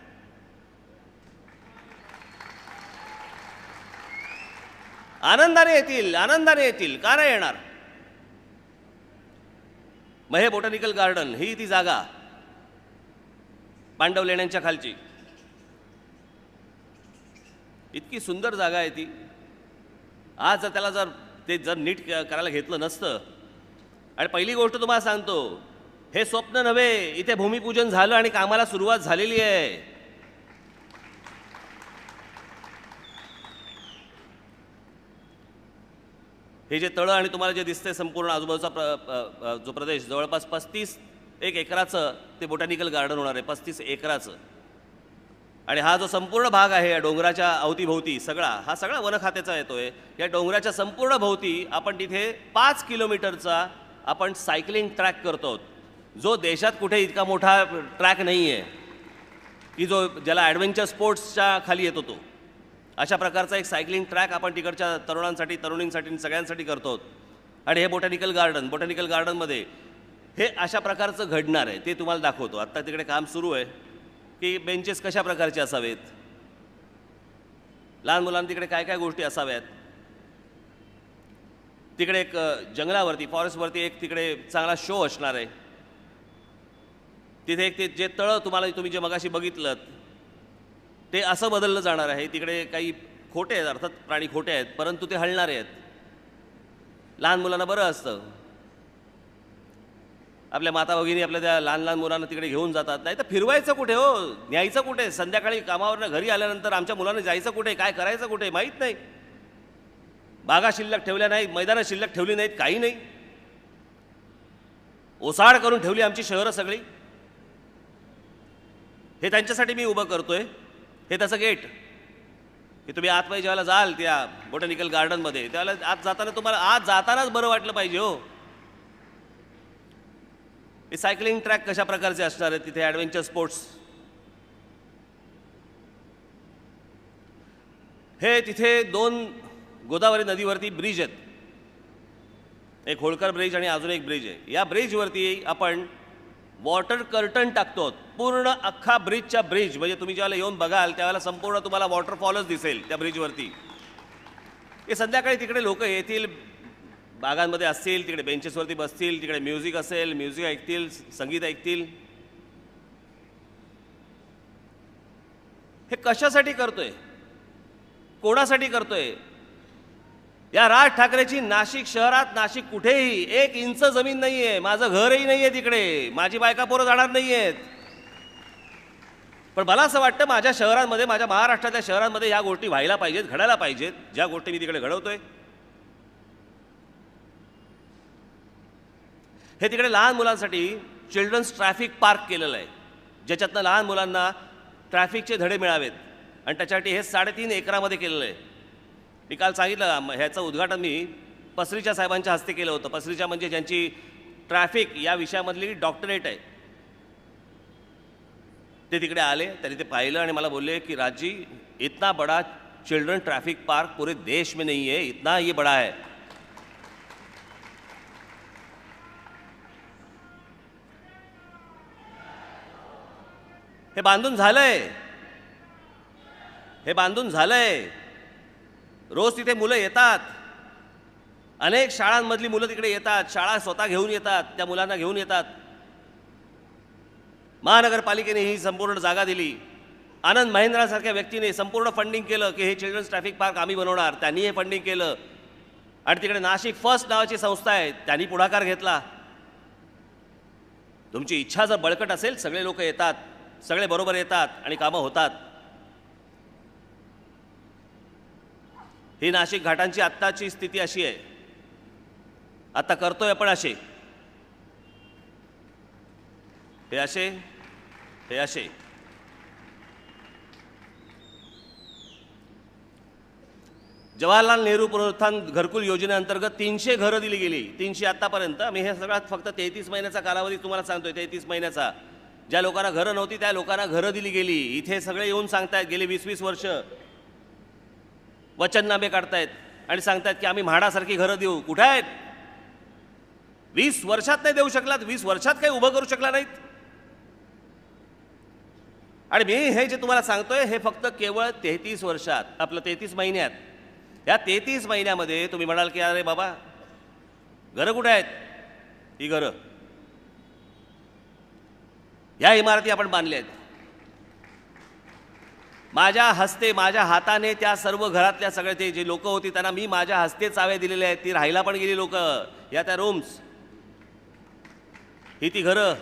आनंदाने येतील, आनंदाने येतील, का नाही येणार? मग हे बोटॅनिकल गार्डन ही ती जागा पांडव लेण्यांच्या खालची इतकी सुंदर जागा आहे ती. आज त्याला जर नीट करायला घेतलं नसतं. आणि पहिली गोष्ट तुम्हाला सांगतो, हे स्वप्न नव्हे, इथे भूमिपूजन झालं आणि कामाला सुरुवात झालेली आहे. हे जे तळं आणि तुम्हाला जे दिसतंय संपूर्ण आजूबाजूचा जो प्रदेश, जवळपास 35 एकराचं ते बोटॅनिकल गार्डन होणार आहे, 35 एकराचं. आणि हा जो संपूर्ण भाग आहे या डोंगराच्या अवतीभोवती हा सगळा वन खात्याचा येतोय. या डोंगराच्या संपूर्ण भोवती आपण तिथे 5 किलोमीटरचा आपण सायकलिंग ट्रॅक करतो, जो देशात कुठे इतका मोठा ट्रॅक नाही आहे की जो ज्याला ॲडव्हेंचर स्पोर्ट्सच्या खाली येतो तो. अशा प्रकारचा एक सायकलिंग ट्रॅक आपण तिकडच्या तरुणांसाठी, तरुणींसाठी, सगळ्यांसाठी करतो. आणि हे बोटॅनिकल गार्डनमध्ये हे अशा प्रकारचं घडणार आहे, ते तुम्हाला दाखवतो. आत्ता तिकडे काम सुरू आहे की बेंचेस कशा प्रकारचे असावेत, लहान मुलांना तिकडे काय काय गोष्टी असाव्यात. तिकडे एक जंगलावरती, फॉरेस्टवरती एक तिकडे चांगला शो असणार आहे. तिथे एक ते जे तळं तुम्ही जे मगाशी बघितलं ते असं बदललं जाणार आहे. तिकडे काही खोटे आहेत, अर्थात प्राणी खोटे आहेत, परंतु ते हलणारे आहेत. लहान मुलांना बरं असतं, आपल्या माता भगिनी आपल्या त्या लहान लहान मुलांना तिकडे घेऊन जातात. नाही तर फिरवायचं कुठे हो, न्यायचं कुठे? संध्याकाळी कामावरनं घरी आल्यानंतर आमच्या मुलांना जायचं कुठे, काय करायचं कुठे माहीत नाही. बागा शिल्लक ठेवल्या नाहीत, मैदानं शिल्लक ठेवली नाहीत, काही नाही. ओसाड करून ठेवली आमची शहरं सगळी. हे त्यांच्यासाठी मी उभं करतोय. हे त्याचं गेट, की तुम्ही आतमध्ये जेव्हा जाल त्या बोटॅनिकल गार्डनमध्ये, त्यावेळेला आत जाताना तुम्हाला आत जातानाच बरं वाटलं पाहिजे हो. हे सायकलिंग ट्रॅक कशा प्रकारचे असणार आहेत तिथे, ॲडव्हेंचर स्पोर्ट्स. हे तिथे 2 गोदावरी नदीवरती ब्रिज आहेत, एक होळकर ब्रिज आणि अजून एक ब्रिज आहे. या ब्रिजवरती आपण वॉटर कर्टन टाकतो. पूर्ण अख्खा ब्रिजच्या ब्रिज, म्हणजे तुम्ही ज्यावेळेला येऊन बघाल त्यावेळेला संपूर्ण तुम्हाला वॉटरफॉलच दिसेल त्या ब्रिजवरती. हे संध्याकाळी तिकडे लोक येतील, बागांमध्ये असतील, तिकडे बेंचेसवरती बसतील, तिकडे म्युझिक असेल, म्युझिक ऐकतील, संगीत ऐकतील. हे कशासाठी करतोय, कोणासाठी करतोय? या राज ठाकरेची नाशिक शहरात, नाशिक कुठेही 1 इंच जमीन नाही आहे. माझं घरही नाही आहे तिकडे, माझी बायका पोरं जाणार नाही आहेत. पण मला असं वाटतं माझ्या शहरांमध्ये, माझ्या महाराष्ट्रातल्या शहरांमध्ये ह्या गोष्टी व्हायला पाहिजेत, घडायला पाहिजेत, ज्या गोष्टी मी तिकडे घडवतोय. हे तिकडे लहान मुलांसाठी चिल्ड्रन्स ट्रॅफिक पार्क केलेलं आहे, ज्याच्यातनं लहान मुलांना ट्रॅफिकचे धडे मिळावेत. आणि त्याच्यासाठी हे 3.5 एकरामध्ये केलेलं आहे. मी काल सांगितलं, ह्याचं उद्घाटन मी पसरीच्या साहेबांच्या हस्ते केलं होतं. पसरीच्या म्हणजे ज्यांची ट्रॅफिक या विषयामधली डॉक्टरेट आहे, ते तिकडे आले. त्यांनी ते पाहिलं आणि मला बोलले की राजी, इतना बड़ा चिल्ड्रन ट्रैफिक पार्क पूरे देश में नहीं है, इतना ये बड़ा है. हे बांधून झालंय. रोज तिथे मुलं येतात, अनेक शाळांमधली मुलं तिकडे येतात, शाळा स्वतः घेऊन येतात, त्या मुलांना घेऊन येतात. महानगरपालिकेने ही संपूर्ण जागा दिली. आनंद महिंद्रासारख्या व्यक्तीने संपूर्ण फंडिंग केलं की हे चिल्ड्रन्स ट्रॅफिक पार्क आम्ही बनवणार. त्यांनी हे फंडिंग केलं. आणि तिकडे नाशिक फर्स्ट नावाची संस्था आहे, त्यांनी पुढाकार घेतला. तुमची इच्छा जर बळकट असेल, सगळे लोक येतात, सगळे बरोबर येतात आणि कामं होतात. ही नाशिक घाटांची आत्ताची स्थिती अशी आहे. आता करतोय आपण असे, हे असे, हे असे. जवाहरलाल नेहरू पुनरुत्थान घरकुल योजनेअंतर्गत 300 घरं दिली गेली. 300 आत्तापर्यंत. मी हे सगळ्यात फक्त 33 महिन्याचा कालावधी तुम्हाला सांगतोय. 33 महिन्याचा. ज्या लोकांना घरं नव्हती त्या लोकांना घरं दिली गेली. इथे सगळे येऊन सांगतायत, गेले 20-20 वर्ष वचननामे काढतायत आणि सांगतायत की आम्ही म्हाडासारखी घरं देऊ. कुठे आहेत? 20 वर्षात नाही देऊ शकलात. 20 वर्षात काही उभं करू शकला नाहीत. आणि मी हे जे तुम्हाला सांगतोय हे फक्त केवळ 33 वर्षात, आपलं 33 महिन्यात. या 33 महिन्यामध्ये तुम्ही म्हणाल की अरे बाबा घरं कुठे आहेत? ही घरं, या इमारती आपण बांधल्या आहेत. माझ्या हस्ते, माझ्या हाताने त्या सर्व घरातल्या सगळे ते जे लोक होती त्यांना मी माझ्या हस्ते चाव्या दिलेल्या आहेत. ती राहायला पण गेली लोक. या त्या रूम्स, ही ती घरं.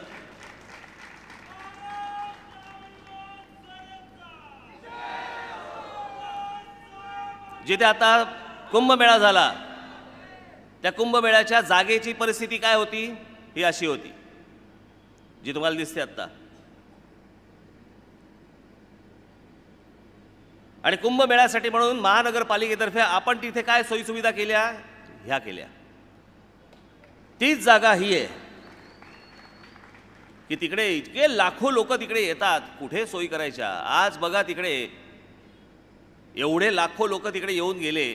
जिथे आता कुंभमेळा झाला, त्या कुंभमेळ्याच्या जागेची परिस्थिती काय होती? ही अशी होती जी तुम्हाला दिसते आता. आणि कुंभमेळ्यासाठी म्हणून महानगरपालिकेतर्फे आपण तिथे काय सोयीसुविधा केल्या? ह्या केल्या. तीच जागा ही आहे की तिकडे इतके लाखो लोक तिकडे येतात. कुठे सोयी करायच्या? आज बघा तिकडे एवढे लाखो लोक तिकडे येऊन गेले,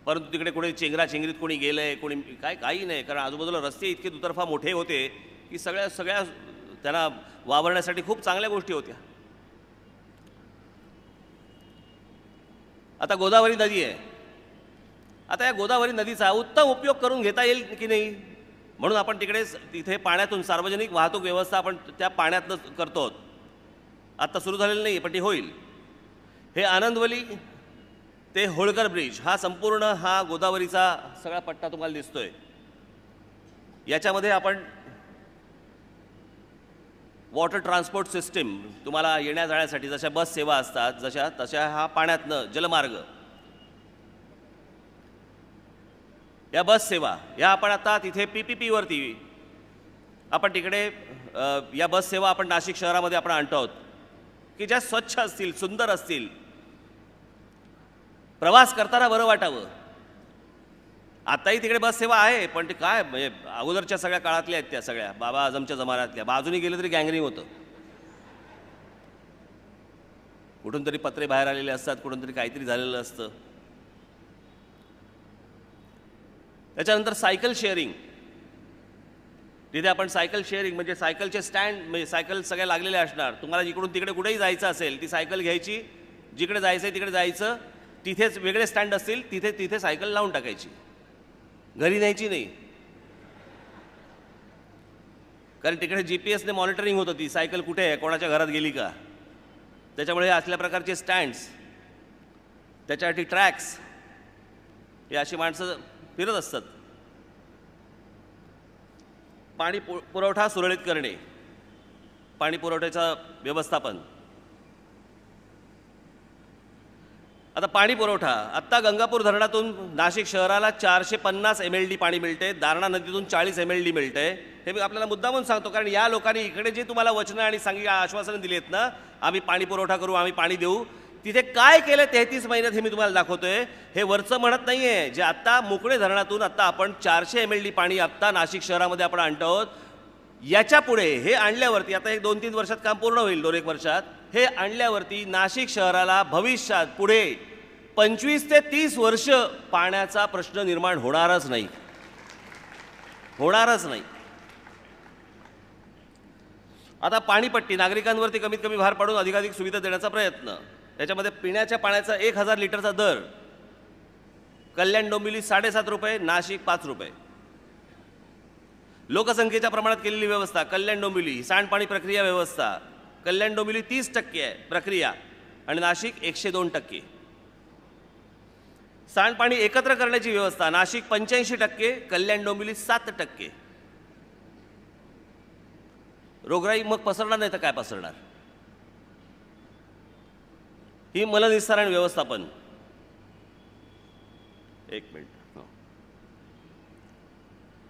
परंतु तिकडे कोणी चेंगराचेंगरीत कोणी गेलंय, कोणी काय, काही नाही. कारण आजूबाजूला रस्ते इतके दुतर्फा मोठे होते की सगळ्या त्यांना वावरण्यासाठी खूप चांगल्या गोष्टी होत्या. आता गोदावरी नदी आहे. आता या गोदावरी नदीचा उत्तम उपयोग करून घेता येईल की नाही, म्हणून आपण तिथे पाण्यातून सार्वजनिक वाहतूक व्यवस्था आपण त्या पाण्यातनं करतो. आत्ता सुरू झालेलं नाही पण ती होईल. हे आनंदवली ते होळकर ब्रिज, हा संपूर्ण हा गोदावरीचा सगळा पट्टा तुम्हाला दिसतोय. याच्यामध्ये आपण वॉटर ट्रान्सपोर्ट सिस्टीम तुम्हाला येण्या जाण्यासाठी जशा बस सेवा असतात तशा हा पाण्यातनं जलमार्ग, या बस सेवा या आपण आता तिथे PPP वरती आपण तिकडे या बस सेवा आपण नाशिक शहरामध्ये आपण आणतो आहोत की ज्या स्वच्छ असतील, सुंदर असतील, प्रवास करताना बरं वाटावं. आताही तिकडे बस सेवा आहे पण ते काय म्हणजे अगोदरच्या सगळ्या काळातल्या आहेत त्या सगळ्या बाबा आझमच्या जमान्यातल्या. बाजूनी गेलं तरी गँगरिंग होतं. कुठून तरी पत्रे बाहेर आलेले असतात, कुठून तरी काहीतरी झालेलं असतं. त्याच्यानंतर सायकल शेअरिंग, तिथे आपण सायकल शेअरिंग म्हणजे सायकलचे स्टँड, म्हणजे सायकल सगळ्या लागलेल्या असणार. तुम्हाला जिकडून तिकडे कुठेही जायचं असेल ती सायकल घ्यायची, जिकडे जायचं आहे तिकडे जायचं, तिथेच वेगळे स्टँड असतील तिथे सायकल लावून टाकायची, घरी न्यायची नाही. कारण तिकडे GPS ने मॉनिटरिंग होतं ती सायकल कुठे आहे, कोणाच्या घरात गेली का. त्याच्यामुळे असल्या प्रकारचे स्टँड्स, त्याच्यासाठी ट्रॅक्स, हे अशी माणसं फिरत असतात. पाणी पुरवठा सुरळीत करणे, पाणी पुरवठ्याचं व्यवस्थापन. आता पाणी पुरवठा, आत्ता गंगापूर धरणातून नाशिक शहराला 450 MLD पाणी मिळते, दारणा नदीतून 40 MLD मिळते. हे मी आपल्याला मुद्दामून सांगतो कारण या लोकांनी इकडे जे तुम्हाला वचनं आणि आश्वासनं दिली आहेत ना, आम्ही पाणी पुरवठा करू, आम्ही पाणी देऊ, तिथे काय केलं 33 महिन्यात हे मी तुम्हाला दाखवतोय. हे वरचं म्हणत नाही आहे. जे आत्ता मोकळे धरणातून आत्ता आपण 400 MLD पाणी आत्ता नाशिक शहरामध्ये आपण आणतो आहोत. याच्या पुढे हे आणल्यावरती आता एक 2-3 वर्षात काम पूर्ण होईल, 2-1 वर्षात हे आणल्यावरती नाशिक शहराला भविष्यात पुढे 25 ते 30 वर्ष पाण्याचा प्रश्न निर्माण होणारच नाही, होणारच नाही. आता पाणीपट्टी, नागरिकांवरती कमीत कमी भार पाडून अधिकाधिक सुविधा देण्याचा प्रयत्न. त्याच्यामध्ये पिण्याच्या पाण्याचा 1000 लिटरचा दर, कल्याण डोंबिवली 7.5 रुपये, नाशिक 5 रुपये. लोकसंख्येच्या प्रमाणात केलेली व्यवस्था, कल्याण डोंबिवली सांडपाणी प्रक्रिया व्यवस्था, कल्याण डोंबिवली 30% आहे प्रक्रिया आणि नाशिक 102%. सांडपाणी एकत्र करण्याची व्यवस्था, नाशिक 85%, कल्याण डोंबिवली 7%. रोगराई मग पसरणार नाही तर काय पसरणार? ही मलनिस्सारण व्यवस्थापन. एक मिनिट.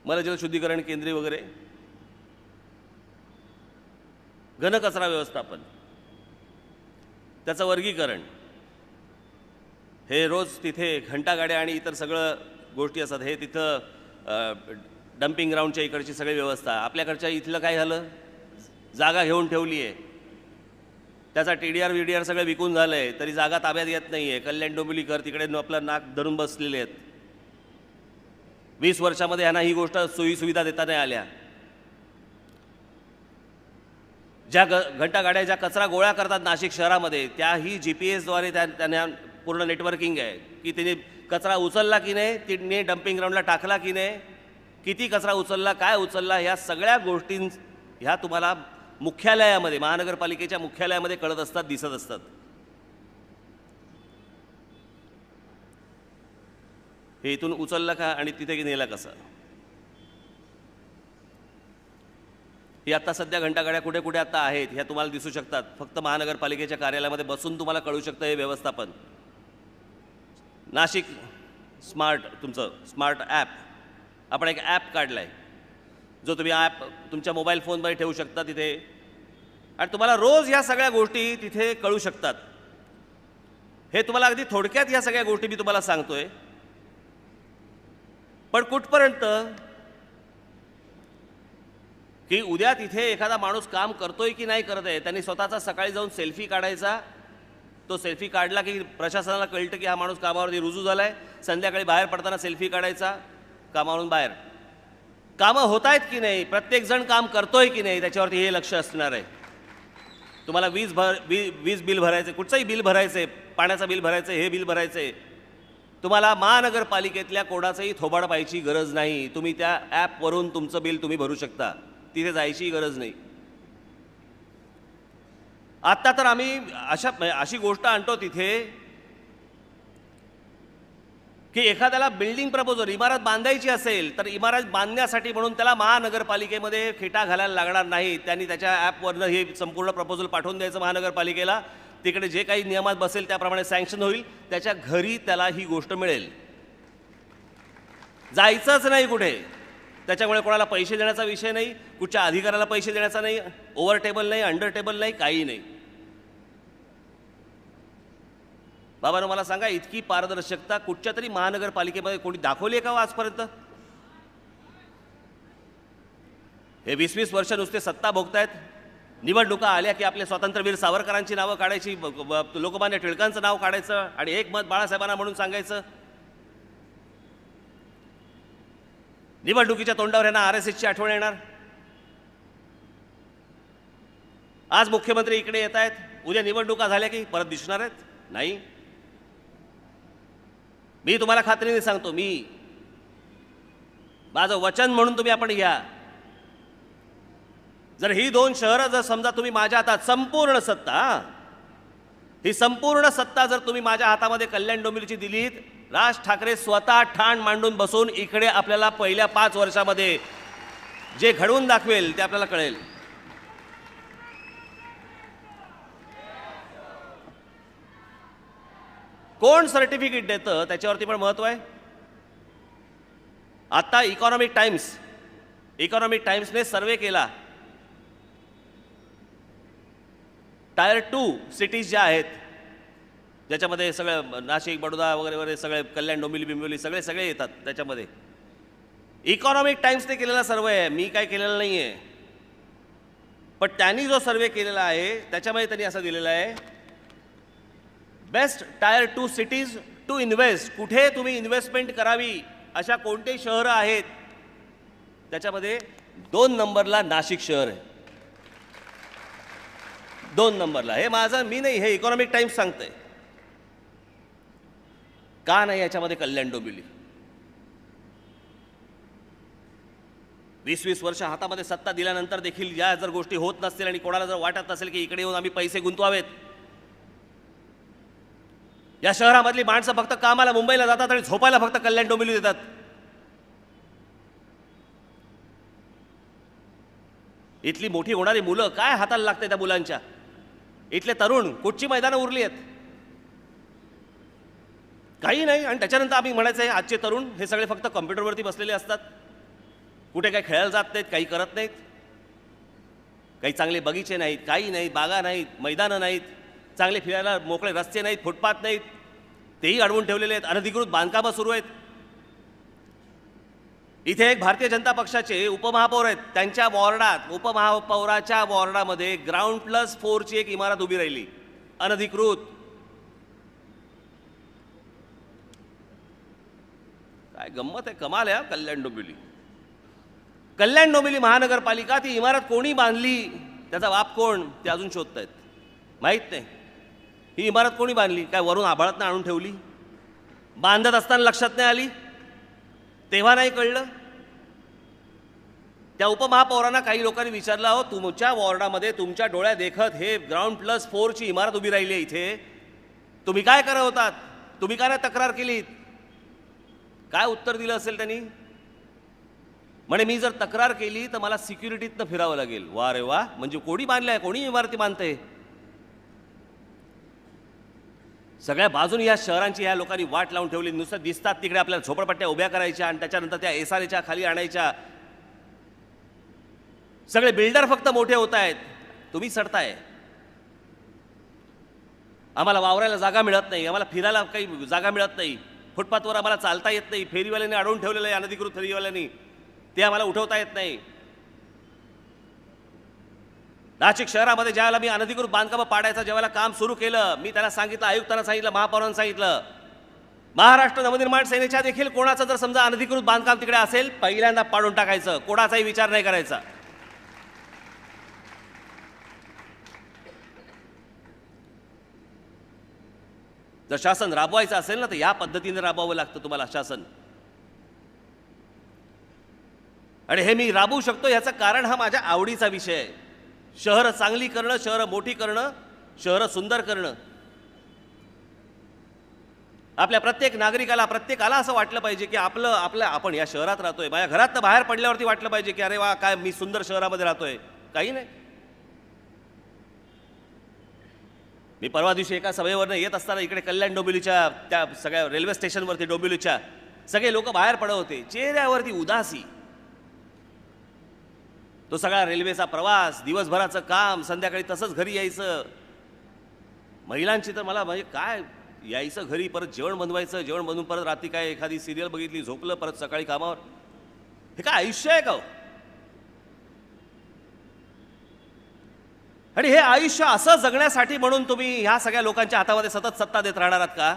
मलजल शुद्धीकरण केंद्रे वगैरे, घनकचरा व्यवस्थापन, त्याचं वर्गीकरण, हे रोज तिथे घंटागाड्या आणि इतर सगळं गोष्टी असतात, हे तिथं डम्पिंग ग्राउंडच्या इकडची सगळी व्यवस्था. आपल्याकडच्या इथलं काय झालं, जागा घेऊन ठेवली आहे, त्याचा TDR VDR सगळं विकून झालं आहे, तरी जागा ताब्यात येत नाही आहे. कल्याण डोंबिवलीकर तिकडे आपलं नाक धरून बसलेले आहेत. 20 वर्षामध्ये यांना ही गोष्ट सोयीसुविधा देता नाही आल्या. ज्या घंटागाड्या ज्या कचरा गोळा करतात नाशिक शहरामध्ये, त्याही GPS द्वारे त्यांना पूर्ण नेटवर्किंग आहे की तिने कचरा उचलला की नाही, तिने डम्पिंग ग्राउंडला टाकला की नाही, किती कचरा उचलला, काय उचलला, ह्या सगळ्या गोष्टी ह्या तुम्हाला मुख्यालयामध्ये, महानगरपालिकेच्या मुख्यालयामध्ये कळत असतात, दिसत असतात. हे इथून उचललं का आणि तिथे नेला कसं? ही आता सध्या घंटागाड्या कुठे कुठे आता आहेत ह्या तुम्हाला दिसू शकतात. फक्त महानगरपालिकेच्या कार्यालयामध्ये बसून तुम्हाला कळू शकतं हे व्यवस्थापन. नाशिक स्मार्ट, तुमचं स्मार्ट ॲप, आपण एक ॲप काढला आहे जो तुम्ही ॲप तुमच्या मोबाईल फोनमध्ये ठेवू शकता तिथे, आणि तुम्हाला रोज ह्या सगळ्या गोष्टी तिथे कळू शकतात. हे तुम्हाला अगदी थोडक्यात ह्या सगळ्या गोष्टी मी तुम्हाला सांगतोय, पण कुठपर्यंत की उद्या तिथे एखादा माणूस काम करतोय की नाही करत आहे, त्यांनी स्वतःचा सकाळी जाऊन सेल्फी काढायचा, तो सेल्फी काढला की प्रशासनाला कळतं की हा माणूस कामावरती रुजू झाला आहे, संध्याकाळी बाहेर पडताना सेल्फी काढायचा, कामावरून बाहेर. कामं होत आहेत की नाही, प्रत्येकजण काम करतोय की नाही, त्याच्यावरती हे लक्ष असणार आहे. तुम्हाला वीज बिल भरायचं, कुठचंही बिल भरायचं आहे, पाण्याचं बिल भरायचं, हे बिल भरायचं आहे, तुम्हाला महानगरपालिकेतल्या कोणाचंही थोबाड पाहायची गरज नाही. तुम्ही त्या ॲपवरून तुमचं बिल तुम्ही भरू शकता, तिथे जायची गरज नाही. आत्ता तर आम्ही अशी गोष्ट आणतो तिथे की एखाद्याला बिल्डिंग प्रपोजल, इमारत बांधायची असेल तर इमारत बांधण्यासाठी म्हणून त्याला महानगरपालिकेमध्ये खेटा घालायला लागणार नाही. त्यांनी त्याच्या ॲपवरनं हे संपूर्ण प्रपोजल पाठवून द्यायचं महानगरपालिकेला, तिकडे जे काही नियमात बसेल त्याप्रमाणे सँक्शन होईल, त्याच्या घरी त्याला ही गोष्ट मिळेल. जायचंच नाही कुठे. त्याच्यामुळे कोणाला पैसे देण्याचा विषय नाही, कुठच्या अधिकाऱ्याला पैसे देण्याचा नाही, ओव्हर टेबल नाही, अंडर टेबल नाही, काही नाही. बाबांनो मला सांगा, इतकी पारदर्शकता कुठच्या तरी महानगरपालिकेमध्ये कोणी दाखवली आहे का आजपर्यंत? हे 20-20 वर्ष नुसते सत्ता भोगतायत. निवडणुका आल्या की आपले स्वातंत्र्यवीर सावरकरांची नावं काढायची, लोकमान्य टिळकांचं नाव काढायचं आणि एक मत बाळासाहेबांना म्हणून सांगायचं. निवडणुकीच्या तोंडावर यांना RSSची आठवण येणार. आज मुख्यमंत्री इकडे येत आहेत, उद्या निवडणुका झाल्या की परत दिसणार आहेत? नाही. मी तुम्हाला खात्रीने सांगतो, माझं वचन म्हणून तुम्ही आपण घ्या, जर ही 2 शहरं जर समजा तुम्ही माझ्या हातात, संपूर्ण सत्ता, ही संपूर्ण सत्ता जर तुम्ही माझ्या हातामध्ये कल्याण डोंबिवलीची दिलीत, राज ठाकरे स्वतः ठाण मांडून बसून इकडे आपल्याला पहिल्या 5 वर्षामध्ये जे घडवून दाखवेल ते आपल्याला कळेल. कोण सर्टिफिकेट देतं त्याच्यावरती पण महत्त्व आहे. आता इकॉनॉमिक टाइम्सने सर्वे केला, टायर 2 सिटीज ज्या आहेत, ज्याच्यामध्ये सगळं नाशिक, बडोदा वगैरे वगैरे सगळे, कल्याण डोंबिवली बिंबिवली सगळे येतात त्याच्यामध्ये. इकॉनॉमिक टाइम्सने केलेला सर्वे आहे, मी काय केलेलं नाही आहे, पण त्यांनी जो सर्वे केलेला आहे त्याच्यामध्ये त्यांनी असं दिलेलं आहे, best tier 2 cities to invest. कुठे तुम्ही इन्व्हेस्टमेंट करावी अशा कोणते शहरं आहेत, त्याच्यामध्ये 2 नंबरला नाशिक शहर आहे. 2 नंबरला. हे माझं मी नाही, हे इकॉनॉमिक टाइम्स सांगतंय. का नाही याच्यामध्ये कल्याण डोंबिवली? 20-20 वर्ष हातामध्ये सत्ता दिल्यानंतर देखील या जर गोष्टी होत नसतील आणि कोणाला जर वाटत नसेल की इकडे येऊन आम्ही पैसे गुंतवावेत, या शहरामधली माणसं फक्त कामाला मुंबईला जातात आणि झोपायला फक्त कल्याण डोंबिवली देतात. इथली मोठी होणारी मुलं काय हाताला लागते त्या मुलांच्या. इथले तरुण कुठची मैदानं उरली आहेत, काही नाही. आणि त्याच्यानंतर आम्ही म्हणायचं आहे आजचे तरुण हे सगळे फक्त कॉम्प्युटरवरती बसलेले असतात, कुठे काही खेळायला जात नाहीत, काही करत नाहीत, काही चांगले बगीचे नाहीत, काही नाहीत, बागा नाहीत, मैदानं नाहीत, चांगले फिरायला मोकळे रस्ते नाहीत, फुटपाथ नाहीत, तेही अडवून ठेवलेले आहेत. अनधिकृत बांधकामं सुरू आहेत. इथे एक भारतीय जनता पक्षाचे उपमहापौर आहेत, त्यांच्या वॉर्डात उपमहापौराच्या वॉर्डामध्ये GR+4 ची एक इमारत उभी राहिली अनधिकृत. काय गंमत आहे, कमाल आहे. कल्याण डोंबिवली महानगरपालिका ती इमारत कोणी बांधली, त्याचा बाप कोण ते अजून शोधतायत, माहीत नाही. ही इमारत कोणी बांधली, काय वरून आभाळातनं आणून ठेवली, बांधत असताना लक्षात नाही आली, तेव्हा नाही कळलं. त्या उपमहापौरांना काही लोकांनी विचारलं, अहो तुमच्या वॉर्डामध्ये तुमच्या डोळ्या देखत हे GR+4 ची इमारत उभी राहिली आहे इथे, तुम्ही काय करत होतात, तुम्ही काय नाही तक्रार केलीत. काय उत्तर दिलं असेल त्यांनी, म्हणे मी जर तक्रार केली तर मला सिक्युरिटीतनं फिरावं लागेल. वा रे वा, म्हणजे कोणी बांधलंय, कोणी इमारती बांधते. सगळ्या बाजूनी या शहरांची ह्या लोकांनी वाट लावून ठेवली. नुसतं दिसतात तिकडे आपल्याला झोपडपट्ट्या उभ्या करायच्या आणि त्याच्यानंतर त्या SRAच्या खाली आणायच्या. सगळे बिल्डर फक्त मोठे होत आहेत, तुम्ही सडताय. आम्हाला वावरायला जागा मिळत नाही, आम्हाला फिरायला काही जागा मिळत नाही, फुटपाथवर आम्हाला चालता येत नाही, फेरीवाल्यांनी अडवून ठेवलेलं आहे अनधिकृत फेरीवाल्यांनी, ते आम्हाला उठवता येत नाही. नाशिक शहरामध्ये ज्यावेळेला मी अनधिकृत बांधकामं पाडायचं ज्यावेळेला काम सुरू केलं, मी त्याला सांगितलं, आयुक्तांना सांगितलं, महापौरांना सांगितलं, महाराष्ट्र नवनिर्माण सेनेच्या देखील कोणाचं जर समजा अनधिकृत बांधकाम तिकडे असेल पहिल्यांदा पाडून टाकायचं, कोणाचाही विचार नाही करायचा. जर शासन राबवायचं असेल ना तर या पद्धतीने राबवावं लागतं तुम्हाला शासन. आणि हे मी राबवू शकतो याचं कारण हा माझ्या आवडीचा विषय आहे. शहरं चांगली करणं, शहरं मोठी करणं, शहरं सुंदर करणं. आपल्या प्रत्येक नागरिकाला प्रत्येकाला असं वाटलं पाहिजे की आपण या शहरात राहतोय. माझ्या घरातनं बाहेर पडल्यावरती वाटलं पाहिजे की अरे वा काय मी सुंदर शहरामध्ये राहतोय. काही नाही. मी परवा दिवशी एका सभेवरनं येत असताना इकडे कल्याण डोंबिवलीच्या त्या सगळ्या रेल्वे स्टेशनवरती डोंबिवलीच्या सगळे लोक बाहेर पडत होते, चेहऱ्यावरती उदासी. तो सगळा रेल्वेचा प्रवास, दिवसभराचं काम, संध्याकाळी तसंच घरी यायचं. महिलांची तर मला म्हणजे काय यायचं घरी, परत जेवण बनवायचं, जेवण बनवून परत रात्री काय एखादी सिरियल बघितली, झोपलं, परत सकाळी कामावर. हे काय आयुष्य आहे का? आणि हे आयुष्य असं जगण्यासाठी म्हणून तुम्ही ह्या सगळ्या लोकांच्या हातामध्ये सतत सत्ता देत राहणार आहात का?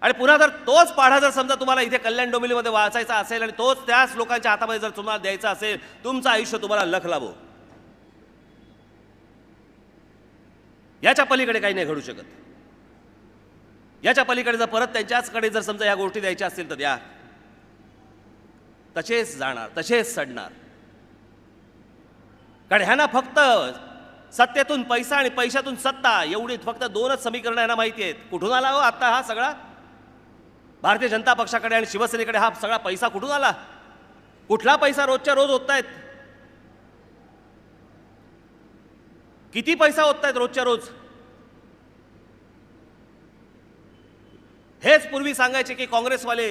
आणि पुन्हा जर तोच पाढा जर समजा तुम्हाला इथे कल्याण डोंबिवलीमध्ये वाचायचा असेल आणि तोच त्याच लोकांच्या हातामध्ये जर तुम्हाला द्यायचा असेल, तुमचं आयुष्य तुम्हाला लख लाभो. याच्या पलीकडे काही नाही घडू शकत. याच्या पलीकडे जर परत त्यांच्याचकडे जर समजा ह्या गोष्टी द्यायच्या असतील तर द्या. तसेच जाणार, तसेच सडणार. कारण ह्यांना फक्त सत्तेतून पैसा आणि पैशातून सत्ता एवढी फक्त दोनच समीकरणं यांना माहिती आहेत. कुठून आला हो आता हा सगळा? भारतीय जनता पक्षाकडे आणि शिवसेनेकडे हा सगळा पैसा कुठून आला? कुठला पैसा रोजच्या रोज होतायत? किती पैसा होतायत रोजच्या रोज? हेच पूर्वी सांगायचे की काँग्रेसवाले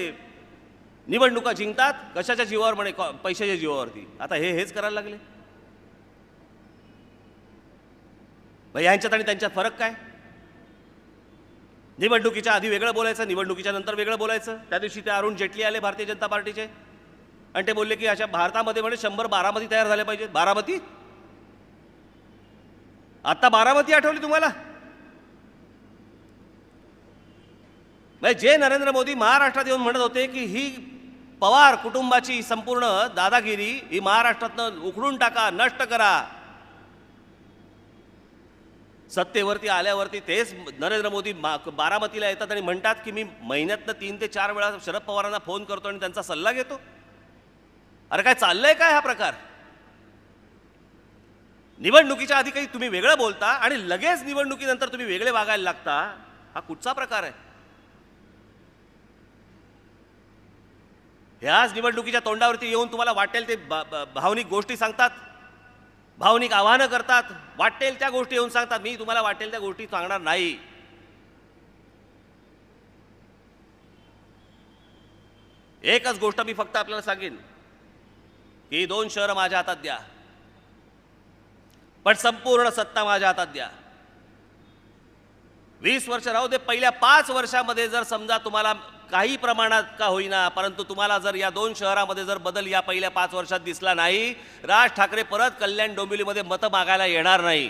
निवडणुका जिंकतात कशाच्या जीवावर, म्हणे पैशाच्या जीवावरती. आता हेच करायला लागले. यांच्यात आणि त्यांच्यात फरक काय? निवडणुकीच्या आधी वेगळं बोलायचं, निवडणुकीच्या नंतर वेगळं बोलायचं. त्या दिवशी ते अरुण जेटली आले भारतीय जनता पार्टीचे आणि ते बोलले की अशा भारतामध्ये म्हणे 100 बारामती तयार झाल्या पाहिजेत. बारामती? आता बारामती आठवली तुम्हाला? म्हणजे जे नरेंद्र मोदी महाराष्ट्रात येऊन म्हणत होते की ही पवार कुटुंबाची संपूर्ण दादागिरी ही महाराष्ट्रातनं उखडून टाका, नष्ट करा. सत्तेवरती आल्यावरती तेच नरेंद्र मोदी बारामतीला येतात आणि म्हणतात की मी महिन्यातनं 3 ते 4 वेळा शरद पवारांना फोन करतो आणि त्यांचा सल्ला घेतो. अरे काय चाललंय काय हा प्रकार? निवडणुकीच्या आधी काही तुम्ही वेगळं बोलता आणि लगेच निवडणुकीनंतर तुम्ही वेगळे वागायला लागता. हा कुठचा प्रकार आहे? ह्याच निवडणुकीच्या तोंडावरती येऊन तुम्हाला वाटेल ते भावनिक गोष्टी सांगतात, भावनिक आव्हानं करतात, वाटेल त्या गोष्टी येऊन सांगतात. मी तुम्हाला वाटेल त्या गोष्टी सांगणार नाही. एकच गोष्ट मी फक्त आपल्याला सांगेन की 2 शहरं माझ्या हातात द्या, पण संपूर्ण सत्ता माझ्या हातात द्या. 20 वर्ष राहू दे, पहिल्या 5 वर्षामध्ये जर समजा तुम्हाला काही प्रमाणात का होईना, परंतु तुम्हाला जर या 2 शहरामध्ये जर बदल या पहिल्या 5 वर्षात दिसला नाही, राज ठाकरे परत कल्याण डोंबिवलीमध्ये मतं मागायला येणार नाही.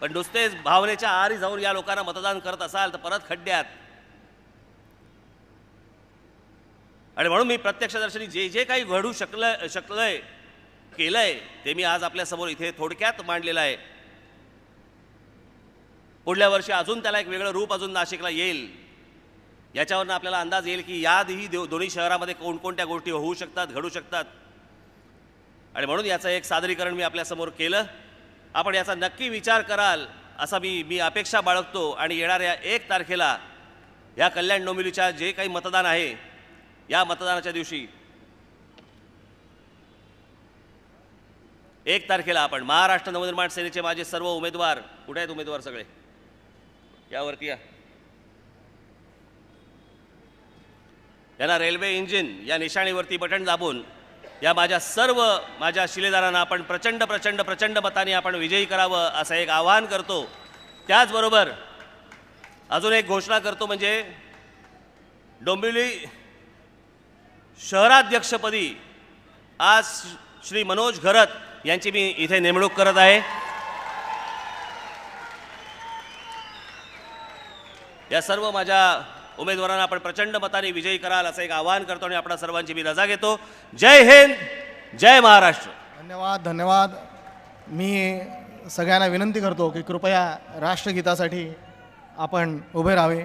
पण नुसतेच भावनेच्या आहारी जाऊन या लोकांना मतदान करत असाल तर परत खड्ड्यात. आणि म्हणून मी प्रत्यक्षदर्शनी जे जे काही घडू शकलंय केलंय ते मी आज आपल्या समोर इथे थोडक्यात मांडलेलं आहे. पुढल्या वर्षी अजून त्याला एक वेगळं रूप अजून नाशिकला येईल. याच्यावरनं आपल्याला अंदाज येईल की याआधी दोन्ही शहरामध्ये कोणकोणत्या गोष्टी होऊ शकतात, घडू शकतात. आणि म्हणून याचं एक सादरीकरण मी आपल्यासमोर केलं. आपण याचा नक्की विचार कराल असा मी अपेक्षा बाळगतो. आणि येणाऱ्या 1 तारखेला या कल्याण डोंबिवलीच्या जे काही मतदान आहे, या मतदानाच्या दिवशी 1 तारखेला आपण महाराष्ट्र नवनिर्माण सेनेचे माझे सर्व उमेदवार, कुठे आहेत उमेदवार सगळे, यावरती या, यांना रेल्वे इंजिन या निशाणीवरती बटन दाबून या माझ्या शिलेदारांना आपण प्रचंड प्रचंड प्रचंड मताने आपण विजयी करावं असं एक आवाहन करतो. त्याचबरोबर अजून एक घोषणा करतो, म्हणजे डोंबिवली शहराध्यक्षपदी आज श्री मनोज घरत यांची मी इथे नेमणूक करत आहे. या सर्व माझ्या उमेदवारांना आपण प्रचंड मताने विजयी कराल असं एक आवाहन करतो आणि आपणा सर्वांची मी रजा घेतो. जय हिंद, जय महाराष्ट्र. धन्यवाद. मी सगळ्यांना विनंती करतो की कृपया राष्ट्रगीतासाठी आपण उभे राहावे.